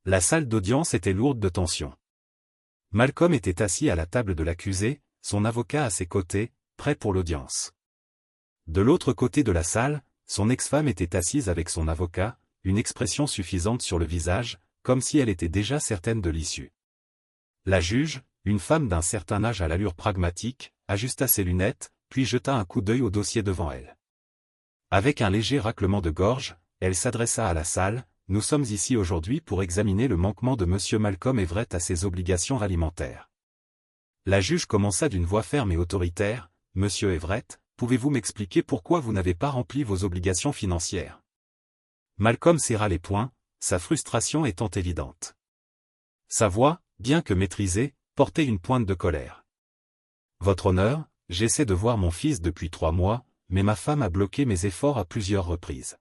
La salle d'audience était lourde de tension. Malcolm était assis à la table de l'accusé, son avocat à ses côtés, prêt pour l'audience. De l'autre côté de la salle, son ex-femme était assise avec son avocat, une expression suffisante sur le visage, comme si elle était déjà certaine de l'issue. La juge, une femme d'un certain âge à l'allure pragmatique, ajusta ses lunettes, puis jeta un coup d'œil au dossier devant elle. Avec un léger raclement de gorge, elle s'adressa à la salle. Nous sommes ici aujourd'hui pour examiner le manquement de M. Malcolm Everett à ses obligations alimentaires. La juge commença d'une voix ferme et autoritaire. Monsieur Everett, pouvez-vous m'expliquer pourquoi vous n'avez pas rempli vos obligations financières? Malcolm serra les poings, sa frustration étant évidente. Sa voix, bien que maîtrisée, portait une pointe de colère. Votre honneur, j'essaie de voir mon fils depuis 3 mois, mais ma femme a bloqué mes efforts à plusieurs reprises.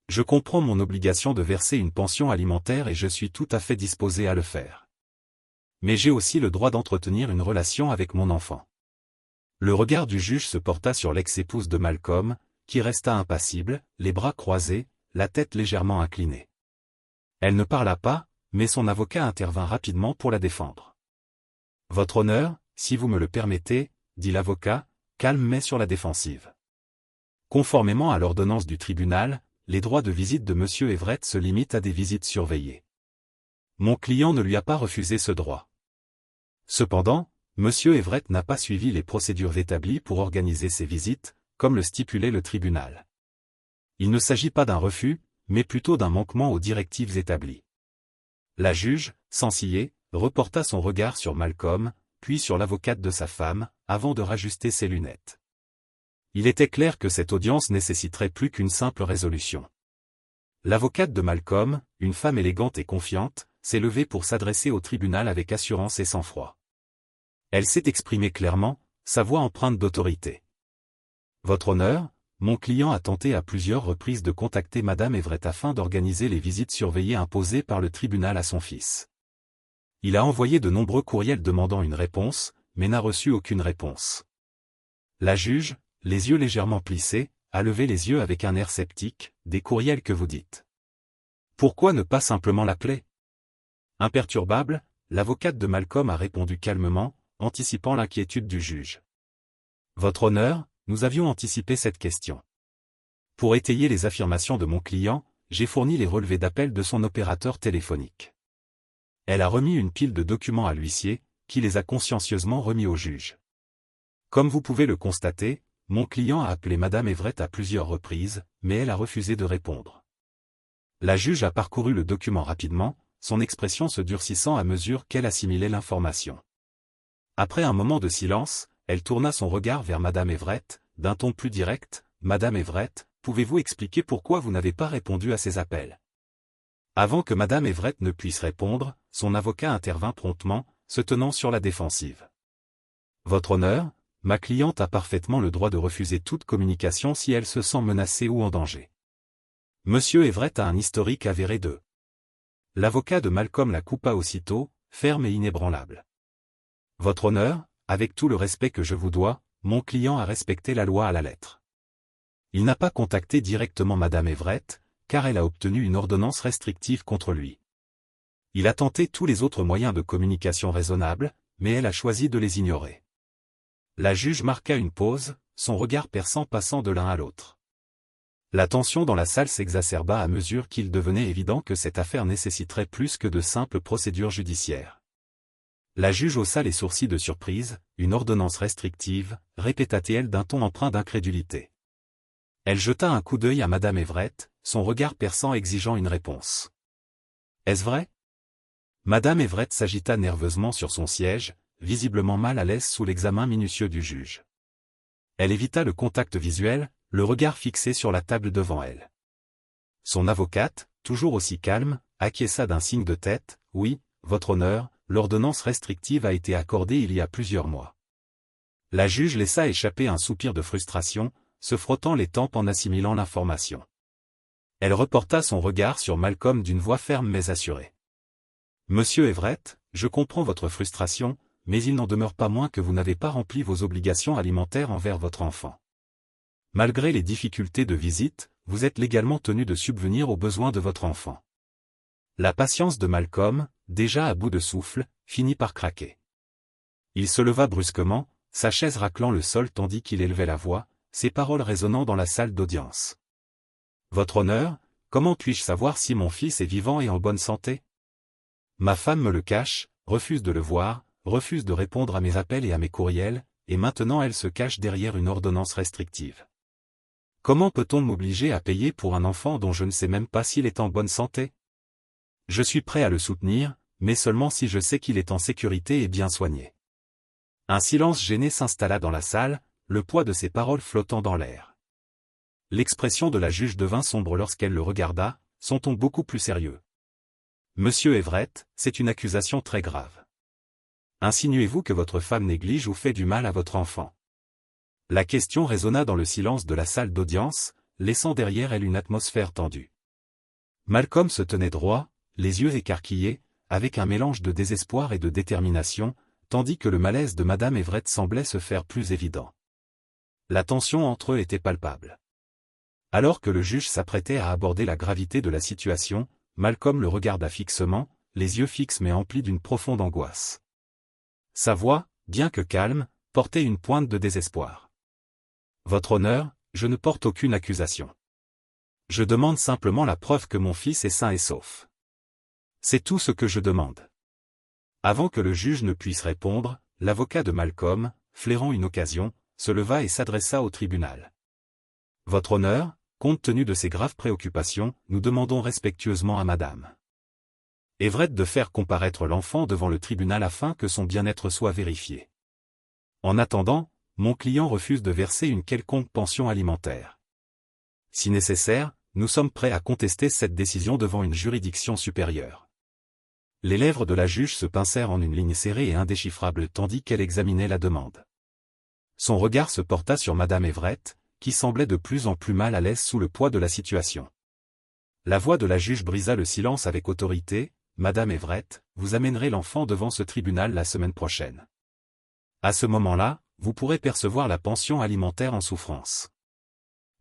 Je comprends mon obligation de verser une pension alimentaire et je suis tout à fait disposé à le faire. Mais j'ai aussi le droit d'entretenir une relation avec mon enfant. Le regard du juge se porta sur l'ex-épouse de Malcolm, qui resta impassible, les bras croisés, la tête légèrement inclinée. Elle ne parla pas, mais son avocat intervint rapidement pour la défendre. Votre honneur, si vous me le permettez, dit l'avocat, calme mais sur la défensive. Conformément à l'ordonnance du tribunal, les droits de visite de M. Everett se limitent à des visites surveillées. Mon client ne lui a pas refusé ce droit. Cependant, M. Everett n'a pas suivi les procédures établies pour organiser ces visites, comme le stipulait le tribunal. Il ne s'agit pas d'un refus, mais plutôt d'un manquement aux directives établies. La juge, sans ciller, reporta son regard sur Malcolm, puis sur l'avocate de sa femme, avant de rajuster ses lunettes. Il était clair que cette audience nécessiterait plus qu'une simple résolution. L'avocate de Malcolm, une femme élégante et confiante, s'est levée pour s'adresser au tribunal avec assurance et sang-froid. Elle s'est exprimée clairement, sa voix empreinte d'autorité. Votre honneur, mon client a tenté à plusieurs reprises de contacter Madame Everett afin d'organiser les visites surveillées imposées par le tribunal à son fils. Il a envoyé de nombreux courriels demandant une réponse, mais n'a reçu aucune réponse. La juge, les yeux légèrement plissés, a levé les yeux avec un air sceptique. Des courriels que vous dites. Pourquoi ne pas simplement l'appeler? Imperturbable, l'avocate de Malcolm a répondu calmement, anticipant l'inquiétude du juge. Votre honneur, nous avions anticipé cette question. Pour étayer les affirmations de mon client, j'ai fourni les relevés d'appel de son opérateur téléphonique. Elle a remis une pile de documents à l'huissier, qui les a consciencieusement remis au juge. Comme vous pouvez le constater, mon client a appelé Madame Everett à plusieurs reprises, mais elle a refusé de répondre. La juge a parcouru le document rapidement, son expression se durcissant à mesure qu'elle assimilait l'information. Après un moment de silence, elle tourna son regard vers Madame Everett, d'un ton plus direct. Madame Everett, pouvez-vous expliquer pourquoi vous n'avez pas répondu à ces appels? Avant que Madame Everett ne puisse répondre, son avocat intervint promptement, se tenant sur la défensive. Votre honneur, ma cliente a parfaitement le droit de refuser toute communication si elle se sent menacée ou en danger. Monsieur Everett a un historique avéré de. L'avocat de Malcolm la coupa aussitôt, ferme et inébranlable. Votre honneur, avec tout le respect que je vous dois, mon client a respecté la loi à la lettre. Il n'a pas contacté directement Madame Everett, car elle a obtenu une ordonnance restrictive contre lui. Il a tenté tous les autres moyens de communication raisonnables, mais elle a choisi de les ignorer. La juge marqua une pause, son regard perçant passant de l'un à l'autre. La tension dans la salle s'exacerba à mesure qu'il devenait évident que cette affaire nécessiterait plus que de simples procédures judiciaires. La juge haussa les sourcils de surprise. Une ordonnance restrictive, répéta-t-elle d'un ton empreint d'incrédulité. Elle jeta un coup d'œil à Madame Everett, son regard perçant exigeant une réponse. Est-ce vrai? Madame Everett s'agita nerveusement sur son siège, visiblement mal à l'aise sous l'examen minutieux du juge. Elle évita le contact visuel, le regard fixé sur la table devant elle. Son avocate, toujours aussi calme, acquiesça d'un signe de tête. Oui, votre honneur, l'ordonnance restrictive a été accordée il y a plusieurs mois. La juge laissa échapper un soupir de frustration, se frottant les tempes en assimilant l'information. Elle reporta son regard sur Malcolm d'une voix ferme mais assurée. Monsieur Everett, je comprends votre frustration, mais il n'en demeure pas moins que vous n'avez pas rempli vos obligations alimentaires envers votre enfant. Malgré les difficultés de visite, vous êtes légalement tenu de subvenir aux besoins de votre enfant. La patience de Malcolm, déjà à bout de souffle, finit par craquer. Il se leva brusquement, sa chaise raclant le sol tandis qu'il élevait la voix, ses paroles résonnant dans la salle d'audience. « Votre honneur, comment puis-je savoir si mon fils est vivant et en bonne santé? Ma femme me le cache, refuse de le voir, refuse de répondre à mes appels et à mes courriels, et maintenant elle se cache derrière une ordonnance restrictive. Comment peut-on m'obliger à payer pour un enfant dont je ne sais même pas s'il est en bonne santé? Je suis prêt à le soutenir, mais seulement si je sais qu'il est en sécurité et bien soigné. » Un silence gêné s'installa dans la salle, le poids de ses paroles flottant dans l'air. L'expression de la juge devint sombre lorsqu'elle le regarda, son ton beaucoup plus sérieux. « Monsieur Everett, c'est une accusation très grave. Insinuez-vous que votre femme néglige ou fait du mal à votre enfant? » La question résonna dans le silence de la salle d'audience, laissant derrière elle une atmosphère tendue. Malcolm se tenait droit, les yeux écarquillés, avec un mélange de désespoir et de détermination, tandis que le malaise de Madame Everett semblait se faire plus évident. La tension entre eux était palpable. Alors que le juge s'apprêtait à aborder la gravité de la situation, Malcolm le regarda fixement, les yeux fixes mais emplis d'une profonde angoisse. Sa voix, bien que calme, portait une pointe de désespoir. « Votre honneur, je ne porte aucune accusation. Je demande simplement la preuve que mon fils est sain et sauf. C'est tout ce que je demande. » Avant que le juge ne puisse répondre, l'avocat de Malcolm, flairant une occasion, se leva et s'adressa au tribunal. « Votre honneur, compte tenu de ces graves préoccupations, nous demandons respectueusement à Madame Everett de faire comparaître l'enfant devant le tribunal afin que son bien-être soit vérifié. En attendant, mon client refuse de verser une quelconque pension alimentaire. Si nécessaire, nous sommes prêts à contester cette décision devant une juridiction supérieure. » Les lèvres de la juge se pincèrent en une ligne serrée et indéchiffrable tandis qu'elle examinait la demande. Son regard se porta sur Madame Everett, qui semblait de plus en plus mal à l'aise sous le poids de la situation. La voix de la juge brisa le silence avec autorité. « Madame Everett, vous amènerez l'enfant devant ce tribunal la semaine prochaine. À ce moment-là, vous pourrez percevoir la pension alimentaire en souffrance.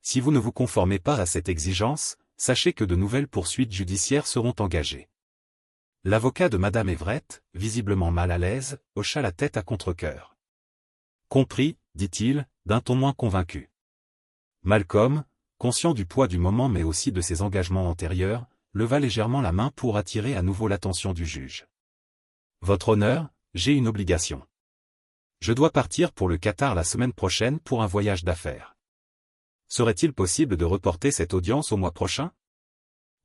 Si vous ne vous conformez pas à cette exigence, sachez que de nouvelles poursuites judiciaires seront engagées. » L'avocat de Madame Everett, visiblement mal à l'aise, hocha la tête à contre-cœur. « Compris, dit-il, d'un ton moins convaincu. Malcolm, conscient du poids du moment mais aussi de ses engagements antérieurs, leva légèrement la main pour attirer à nouveau l'attention du juge. « Votre honneur, j'ai une obligation. Je dois partir pour le Qatar la semaine prochaine pour un voyage d'affaires. Serait-il possible de reporter cette audience au mois prochain? »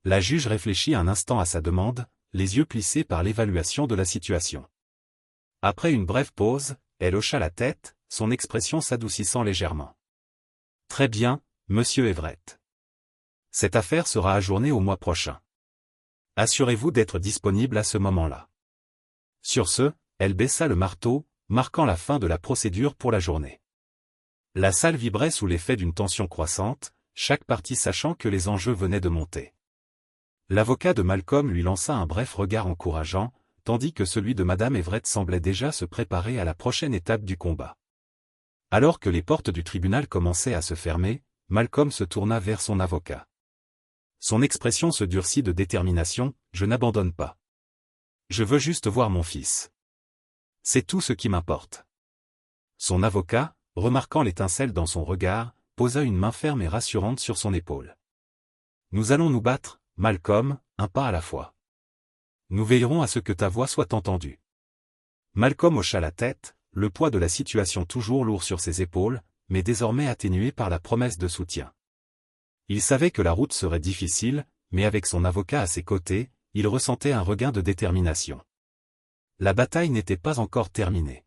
La juge réfléchit un instant à sa demande, les yeux plissés par l'évaluation de la situation. Après une brève pause, elle hocha la tête, son expression s'adoucissant légèrement. « Très bien, monsieur Everett. Cette affaire sera ajournée au mois prochain. Assurez-vous d'être disponible à ce moment-là. » Sur ce, elle baissa le marteau, marquant la fin de la procédure pour la journée. La salle vibrait sous l'effet d'une tension croissante, chaque partie sachant que les enjeux venaient de monter. L'avocat de Malcolm lui lança un bref regard encourageant, tandis que celui de Madame Everett semblait déjà se préparer à la prochaine étape du combat. Alors que les portes du tribunal commençaient à se fermer, Malcolm se tourna vers son avocat. Son expression se durcit de détermination, « Je n'abandonne pas. Je veux juste voir mon fils. C'est tout ce qui m'importe. » Son avocat, remarquant l'étincelle dans son regard, posa une main ferme et rassurante sur son épaule. « Nous allons nous battre, Malcolm, un pas à la fois. Nous veillerons à ce que ta voix soit entendue. » Malcolm hocha la tête, le poids de la situation toujours lourd sur ses épaules, mais désormais atténué par la promesse de soutien. Il savait que la route serait difficile, mais avec son avocat à ses côtés, il ressentait un regain de détermination. La bataille n'était pas encore terminée.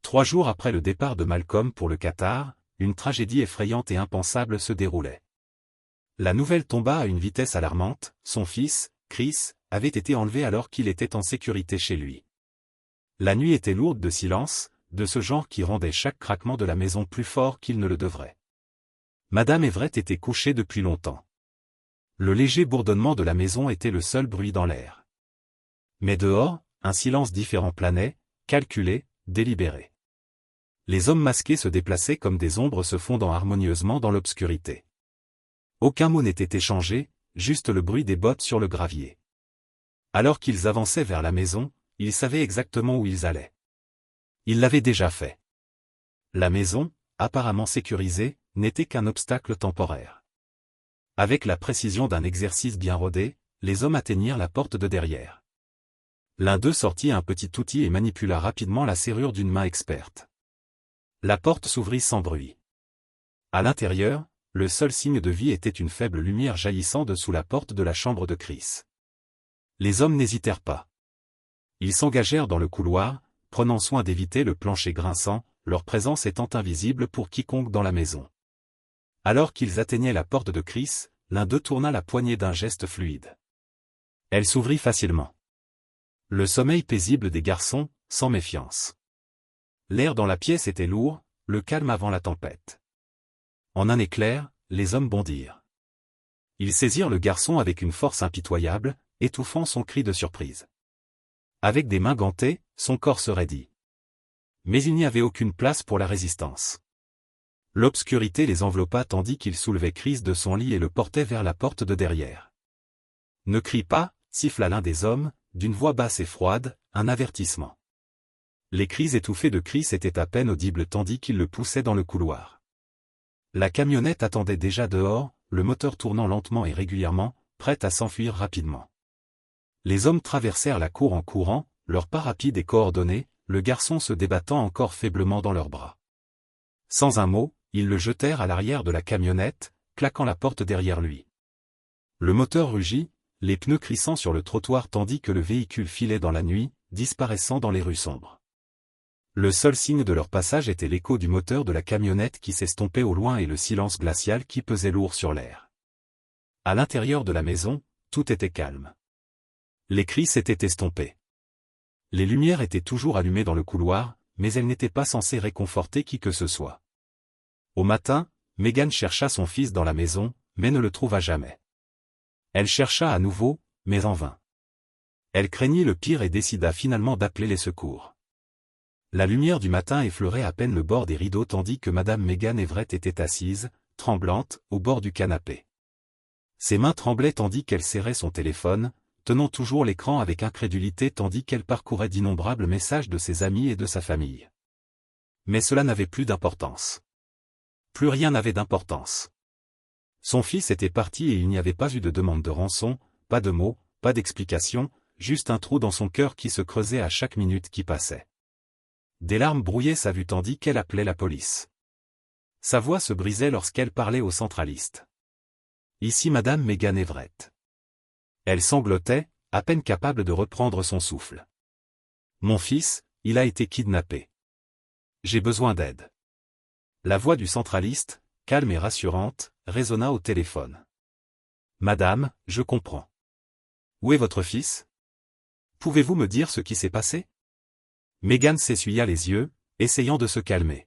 3 jours après le départ de Malcolm pour le Qatar, une tragédie effrayante et impensable se déroulait. La nouvelle tomba à une vitesse alarmante, son fils, Chris, avait été enlevé alors qu'il était en sécurité chez lui. La nuit était lourde de silence, de ce genre qui rendait chaque craquement de la maison plus fort qu'il ne le devrait. Madame Everett était couchée depuis longtemps. Le léger bourdonnement de la maison était le seul bruit dans l'air. Mais dehors, un silence différent planait, calculé, délibéré. Les hommes masqués se déplaçaient comme des ombres se fondant harmonieusement dans l'obscurité. Aucun mot n'était échangé, juste le bruit des bottes sur le gravier. Alors qu'ils avançaient vers la maison, ils savaient exactement où ils allaient. Ils l'avaient déjà fait. La maison, apparemment sécurisée, n'était qu'un obstacle temporaire. Avec la précision d'un exercice bien rodé, les hommes atteignirent la porte de derrière. L'un d'eux sortit un petit outil et manipula rapidement la serrure d'une main experte. La porte s'ouvrit sans bruit. À l'intérieur, le seul signe de vie était une faible lumière jaillissant de sous la porte de la chambre de Chris. Les hommes n'hésitèrent pas. Ils s'engagèrent dans le couloir, prenant soin d'éviter le plancher grinçant, leur présence étant invisible pour quiconque dans la maison. Alors qu'ils atteignaient la porte de Chris, l'un d'eux tourna la poignée d'un geste fluide. Elle s'ouvrit facilement. Le sommeil paisible des garçons, sans méfiance. L'air dans la pièce était lourd, le calme avant la tempête. En un éclair, les hommes bondirent. Ils saisirent le garçon avec une force impitoyable, étouffant son cri de surprise. Avec des mains gantées, son corps se raidit. Mais il n'y avait aucune place pour la résistance. L'obscurité les enveloppa tandis qu'ils soulevaient Chris de son lit et le portaient vers la porte de derrière. « Ne crie pas » siffla l'un des hommes, d'une voix basse et froide, un avertissement. Les cris étouffés de Chris étaient à peine audibles tandis qu'il le poussait dans le couloir. La camionnette attendait déjà dehors, le moteur tournant lentement et régulièrement, prête à s'enfuir rapidement. Les hommes traversèrent la cour en courant, leurs pas rapides et coordonnés, le garçon se débattant encore faiblement dans leurs bras. Sans un mot, ils le jetèrent à l'arrière de la camionnette, claquant la porte derrière lui. Le moteur rugit, les pneus crissant sur le trottoir tandis que le véhicule filait dans la nuit, disparaissant dans les rues sombres. Le seul signe de leur passage était l'écho du moteur de la camionnette qui s'estompait au loin et le silence glacial qui pesait lourd sur l'air. À l'intérieur de la maison, tout était calme. Les cris s'étaient estompés. Les lumières étaient toujours allumées dans le couloir, mais elles n'étaient pas censées réconforter qui que ce soit. Au matin, Megan chercha son fils dans la maison, mais ne le trouva jamais. Elle chercha à nouveau, mais en vain. Elle craignit le pire et décida finalement d'appeler les secours. La lumière du matin effleurait à peine le bord des rideaux tandis que Madame Megan Everett était assise, tremblante, au bord du canapé. Ses mains tremblaient tandis qu'elle serrait son téléphone, tenant toujours l'écran avec incrédulité tandis qu'elle parcourait d'innombrables messages de ses amis et de sa famille. Mais cela n'avait plus d'importance. Plus rien n'avait d'importance. Son fils était parti et il n'y avait pas eu de demande de rançon, pas de mots, pas d'explication, juste un trou dans son cœur qui se creusait à chaque minute qui passait. Des larmes brouillaient sa vue tandis qu'elle appelait la police. Sa voix se brisait lorsqu'elle parlait au centraliste. Ici Madame Megan Everett. Elle sanglotait, à peine capable de reprendre son souffle. Mon fils, il a été kidnappé. J'ai besoin d'aide. La voix du centraliste, calme et rassurante, résonna au téléphone. Madame, je comprends. Où est votre fils? Pouvez-vous me dire ce qui s'est passé? Megan s'essuya les yeux, essayant de se calmer.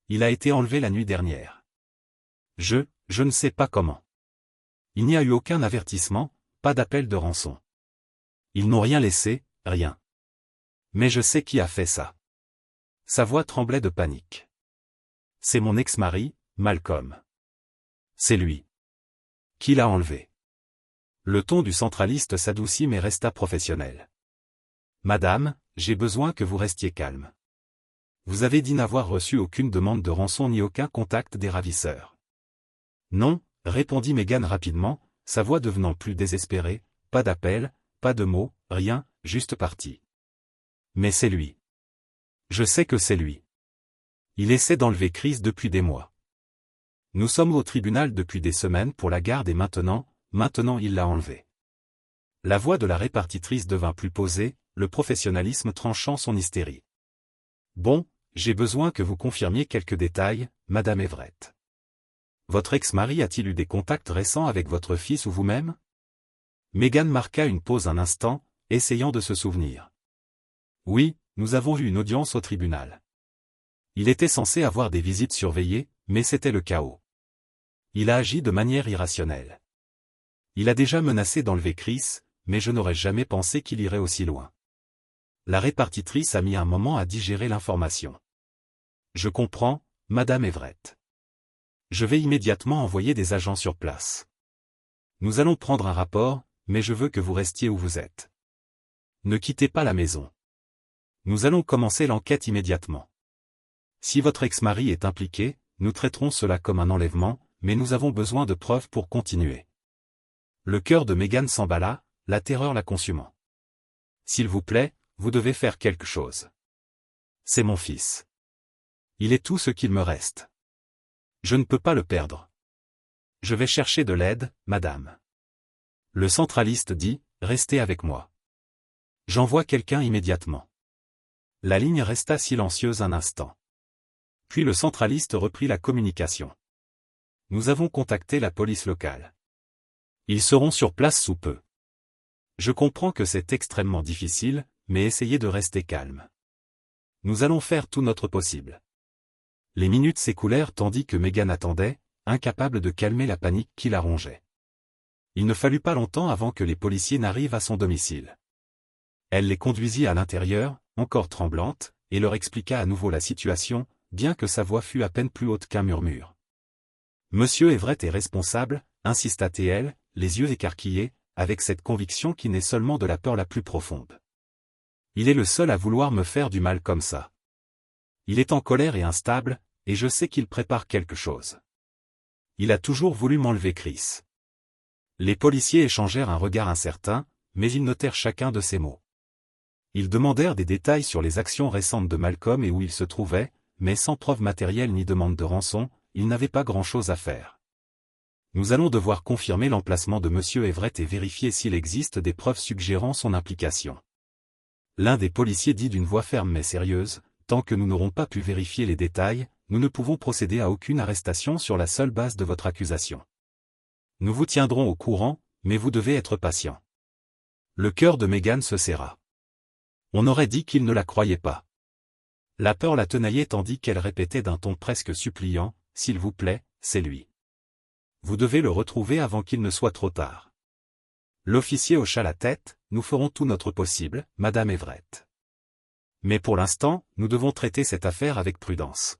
Il a été enlevé la nuit dernière. Je ne sais pas comment. Il n'y a eu aucun avertissement, pas d'appel de rançon. Ils n'ont rien laissé, rien. Mais je sais qui a fait ça. Sa voix tremblait de panique. C'est mon ex-mari, Malcolm. C'est lui. Qui l'a enlevé? Le ton du centraliste s'adoucit mais resta professionnel. Madame, j'ai besoin que vous restiez calme. Vous avez dit n'avoir reçu aucune demande de rançon ni aucun contact des ravisseurs. Non, répondit Megan rapidement, sa voix devenant plus désespérée, pas d'appel, pas de mots, rien, juste parti. Mais c'est lui. Je sais que c'est lui. Il essaie d'enlever Chris depuis des mois. Nous sommes au tribunal depuis des semaines pour la garde et maintenant il l'a enlevé. La voix de la répartitrice devint plus posée, le professionnalisme tranchant son hystérie. Bon, j'ai besoin que vous confirmiez quelques détails, Madame Everett. Votre ex-mari a-t-il eu des contacts récents avec votre fils ou vous-même? Megan marqua une pause un instant, essayant de se souvenir. Oui, nous avons eu une audience au tribunal. Il était censé avoir des visites surveillées, mais c'était le chaos. Il a agi de manière irrationnelle. Il a déjà menacé d'enlever Chris, mais je n'aurais jamais pensé qu'il irait aussi loin. La répartitrice a mis un moment à digérer l'information. Je comprends, Madame Everett. Je vais immédiatement envoyer des agents sur place. Nous allons prendre un rapport, mais je veux que vous restiez où vous êtes. Ne quittez pas la maison. Nous allons commencer l'enquête immédiatement. Si votre ex-mari est impliqué, nous traiterons cela comme un enlèvement, mais nous avons besoin de preuves pour continuer. Le cœur de Meghan s'emballa, la terreur la consumant. S'il vous plaît, vous devez faire quelque chose. C'est mon fils. Il est tout ce qu'il me reste. Je ne peux pas le perdre. Je vais chercher de l'aide, madame. Le centraliste dit, restez avec moi. J'envoie quelqu'un immédiatement. La ligne resta silencieuse un instant. Puis le centraliste reprit la communication. Nous avons contacté la police locale. Ils seront sur place sous peu. Je comprends que c'est extrêmement difficile, mais essayez de rester calme. Nous allons faire tout notre possible. Les minutes s'écoulèrent tandis que Meghan attendait, incapable de calmer la panique qui la rongeait. Il ne fallut pas longtemps avant que les policiers n'arrivent à son domicile. Elle les conduisit à l'intérieur, encore tremblante, et leur expliqua à nouveau la situation, bien que sa voix fût à peine plus haute qu'un murmure. Monsieur Everett est responsable, insista-t-elle, les yeux écarquillés, avec cette conviction qui naît seulement de la peur la plus profonde. Il est le seul à vouloir me faire du mal comme ça. Il est en colère et instable, et je sais qu'il prépare quelque chose. Il a toujours voulu m'enlever Chris. Les policiers échangèrent un regard incertain, mais ils notèrent chacun de ces mots. Ils demandèrent des détails sur les actions récentes de Malcolm et où il se trouvait, mais sans preuve matérielle ni demande de rançon, ils n'avaient pas grand-chose à faire. Nous allons devoir confirmer l'emplacement de Monsieur Everett et vérifier s'il existe des preuves suggérant son implication. L'un des policiers dit d'une voix ferme mais sérieuse, tant que nous n'aurons pas pu vérifier les détails, nous ne pouvons procéder à aucune arrestation sur la seule base de votre accusation. Nous vous tiendrons au courant, mais vous devez être patient. Le cœur de Meghan se serra. On aurait dit qu'il ne la croyait pas. La peur la tenaillait tandis qu'elle répétait d'un ton presque suppliant, « S'il vous plaît, c'est lui. Vous devez le retrouver avant qu'il ne soit trop tard. » L'officier hocha la tête, « Nous ferons tout notre possible, Madame Everett. Mais pour l'instant, nous devons traiter cette affaire avec prudence.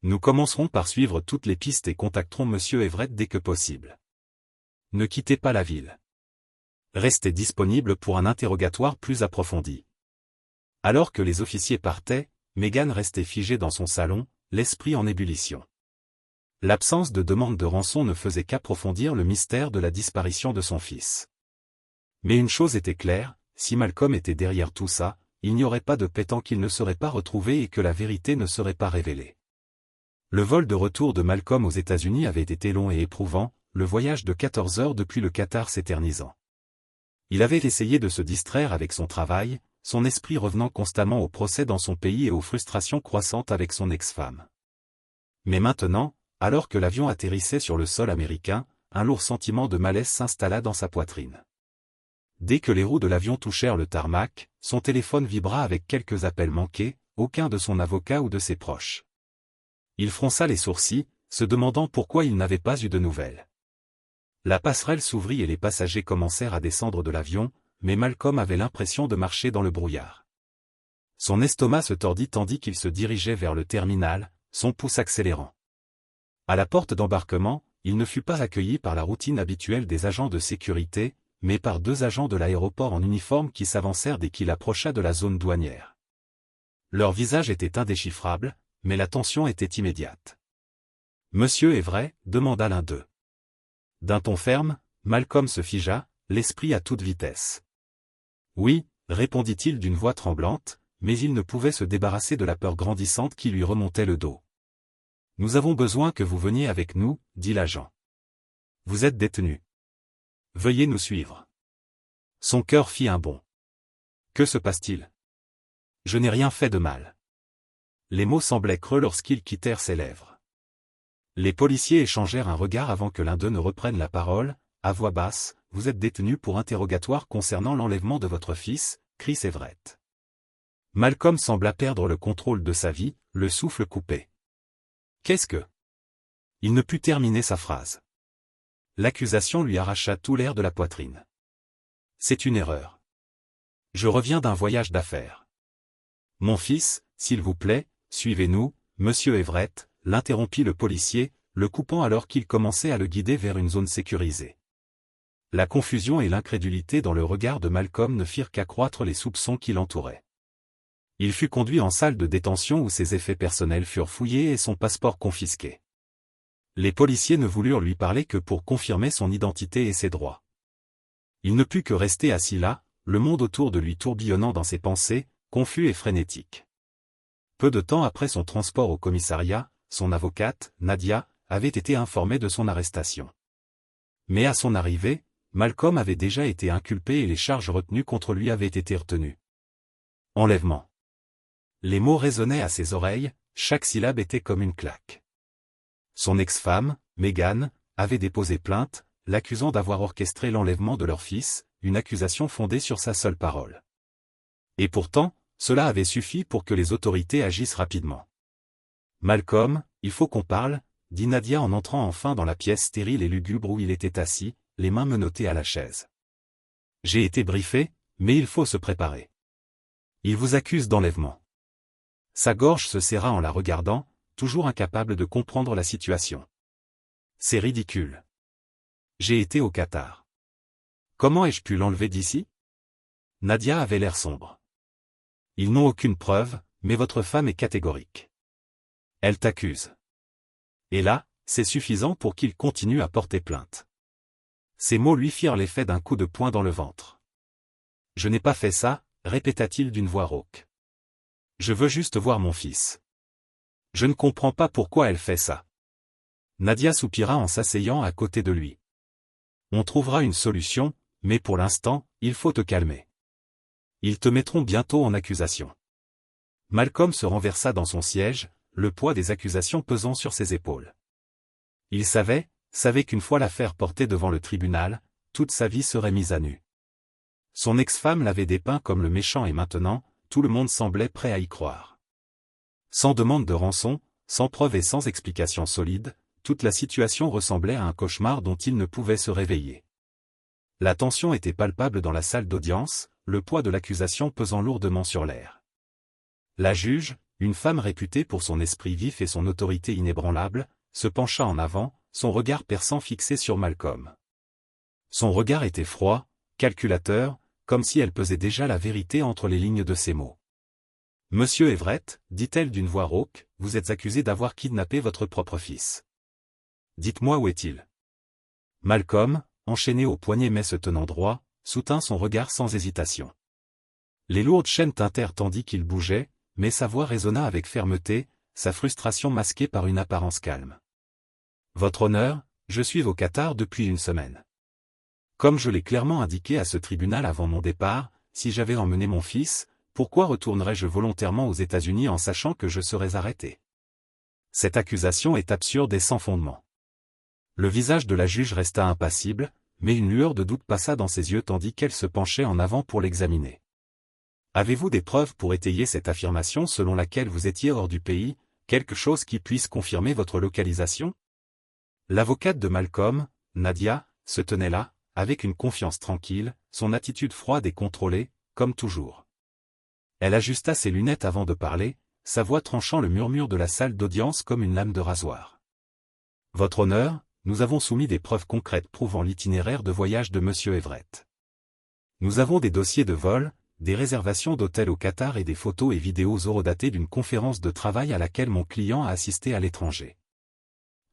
Nous commencerons par suivre toutes les pistes et contacterons Monsieur Everett dès que possible. Ne quittez pas la ville. Restez disponible pour un interrogatoire plus approfondi. » Alors que les officiers partaient, Meghan restait figée dans son salon, l'esprit en ébullition. L'absence de demande de rançon ne faisait qu'approfondir le mystère de la disparition de son fils. Mais une chose était claire, si Malcolm était derrière tout ça, il n'y aurait pas de paix tant qu'il ne serait pas retrouvé et que la vérité ne serait pas révélée. Le vol de retour de Malcolm aux États-Unis avait été long et éprouvant, le voyage de 14 heures depuis le Qatar s'éternisant. Il avait essayé de se distraire avec son travail, son esprit revenant constamment au procès dans son pays et aux frustrations croissantes avec son ex-femme. Mais maintenant, alors que l'avion atterrissait sur le sol américain, un lourd sentiment de malaise s'installa dans sa poitrine. Dès que les roues de l'avion touchèrent le tarmac, son téléphone vibra avec quelques appels manqués, aucun de son avocat ou de ses proches. Il fronça les sourcils, se demandant pourquoi il n'avait pas eu de nouvelles. La passerelle s'ouvrit et les passagers commencèrent à descendre de l'avion, mais Malcolm avait l'impression de marcher dans le brouillard. Son estomac se tordit tandis qu'il se dirigeait vers le terminal, son pouce accélérant. À la porte d'embarquement, il ne fut pas accueilli par la routine habituelle des agents de sécurité, mais par deux agents de l'aéroport en uniforme qui s'avancèrent dès qu'il approcha de la zone douanière. Leur visage était indéchiffrable, mais la tension était immédiate. « Monsieur Everett ?» demanda l'un d'eux. D'un ton ferme, Malcolm se figea, l'esprit à toute vitesse. « Oui » répondit-il d'une voix tremblante, mais il ne pouvait se débarrasser de la peur grandissante qui lui remontait le dos. « Nous avons besoin que vous veniez avec nous » dit l'agent. « Vous êtes détenu. Veuillez nous suivre. » Son cœur fit un bond. Que se passe-t-il? Je n'ai rien fait de mal. Les mots semblaient creux lorsqu'ils quittèrent ses lèvres. Les policiers échangèrent un regard avant que l'un d'eux ne reprenne la parole, à voix basse, « Vous êtes détenu pour interrogatoire concernant l'enlèvement de votre fils, Chris Everett. » Malcolm sembla perdre le contrôle de sa vie, le souffle coupé. « Qu'est-ce que... » Il ne put terminer sa phrase. L'accusation lui arracha tout l'air de la poitrine. « C'est une erreur. Je reviens d'un voyage d'affaires. Mon fils, s'il vous plaît, suivez-nous, Monsieur Everett, » l'interrompit le policier, le coupant alors qu'il commençait à le guider vers une zone sécurisée. La confusion et l'incrédulité dans le regard de Malcolm ne firent qu'accroître les soupçons qui l'entouraient. Il fut conduit en salle de détention où ses effets personnels furent fouillés et son passeport confisqué. Les policiers ne voulurent lui parler que pour confirmer son identité et ses droits. Il ne put que rester assis là, le monde autour de lui tourbillonnant dans ses pensées, confus et frénétique. Peu de temps après son transport au commissariat, son avocate, Nadia, avait été informée de son arrestation. Mais à son arrivée, Malcolm avait déjà été inculpé et les charges retenues contre lui avaient été retenues. Enlèvement. Les mots résonnaient à ses oreilles, chaque syllabe était comme une claque. Son ex-femme, Megan, avait déposé plainte, l'accusant d'avoir orchestré l'enlèvement de leur fils, une accusation fondée sur sa seule parole. Et pourtant, cela avait suffi pour que les autorités agissent rapidement. « Malcolm, il faut qu'on parle », dit Nadia en entrant enfin dans la pièce stérile et lugubre où il était assis, les mains menottées à la chaise. « J'ai été briefé, mais il faut se préparer. Il vous accuse d'enlèvement. » Sa gorge se serra en la regardant, toujours incapable de comprendre la situation. « C'est ridicule. J'ai été au Qatar. Comment ai-je pu l'enlever d'ici ?» Nadia avait l'air sombre. « Ils n'ont aucune preuve, mais votre femme est catégorique. Elle t'accuse. Et là, c'est suffisant pour qu'il continue à porter plainte. » Ces mots lui firent l'effet d'un coup de poing dans le ventre. « Je n'ai pas fait ça, » répéta-t-il d'une voix rauque. « Je veux juste voir mon fils. Je ne comprends pas pourquoi elle fait ça. » Nadia soupira en s'asseyant à côté de lui. « On trouvera une solution, mais pour l'instant, il faut te calmer. Ils te mettront bientôt en accusation. » Malcolm se renversa dans son siège, le poids des accusations pesant sur ses épaules. Il savait qu'une fois l'affaire portée devant le tribunal, toute sa vie serait mise à nu. Son ex-femme l'avait dépeint comme le méchant et maintenant, tout le monde semblait prêt à y croire. Sans demande de rançon, sans preuve et sans explication solide, toute la situation ressemblait à un cauchemar dont il ne pouvait se réveiller. La tension était palpable dans la salle d'audience, le poids de l'accusation pesant lourdement sur l'air. La juge, une femme réputée pour son esprit vif et son autorité inébranlable, se pencha en avant, son regard perçant fixé sur Malcolm. Son regard était froid, calculateur, comme si elle pesait déjà la vérité entre les lignes de ses mots. « Monsieur Everett, dit-elle d'une voix rauque, vous êtes accusé d'avoir kidnappé votre propre fils. Dites-moi où est-il » Malcolm, enchaîné au poignet mais se tenant droit, soutint son regard sans hésitation. Les lourdes chaînes tintèrent tandis qu'il bougeait, mais sa voix résonna avec fermeté, sa frustration masquée par une apparence calme. « Votre honneur, je suis au Qatar depuis une semaine. Comme je l'ai clairement indiqué à ce tribunal avant mon départ, si j'avais emmené mon fils, pourquoi retournerais-je volontairement aux États-Unis en sachant que je serais arrêté? Cette accusation est absurde et sans fondement. » Le visage de la juge resta impassible, mais une lueur de doute passa dans ses yeux tandis qu'elle se penchait en avant pour l'examiner. « Avez-vous des preuves pour étayer cette affirmation selon laquelle vous étiez hors du pays, quelque chose qui puisse confirmer votre localisation ?» L'avocate de Malcolm, Nadia, se tenait là, avec une confiance tranquille, son attitude froide et contrôlée, comme toujours. Elle ajusta ses lunettes avant de parler, sa voix tranchant le murmure de la salle d'audience comme une lame de rasoir. « Votre honneur, nous avons soumis des preuves concrètes prouvant l'itinéraire de voyage de Monsieur Everett. Nous avons des dossiers de vol, des réservations d'hôtels au Qatar et des photos et vidéos horodatées d'une conférence de travail à laquelle mon client a assisté à l'étranger.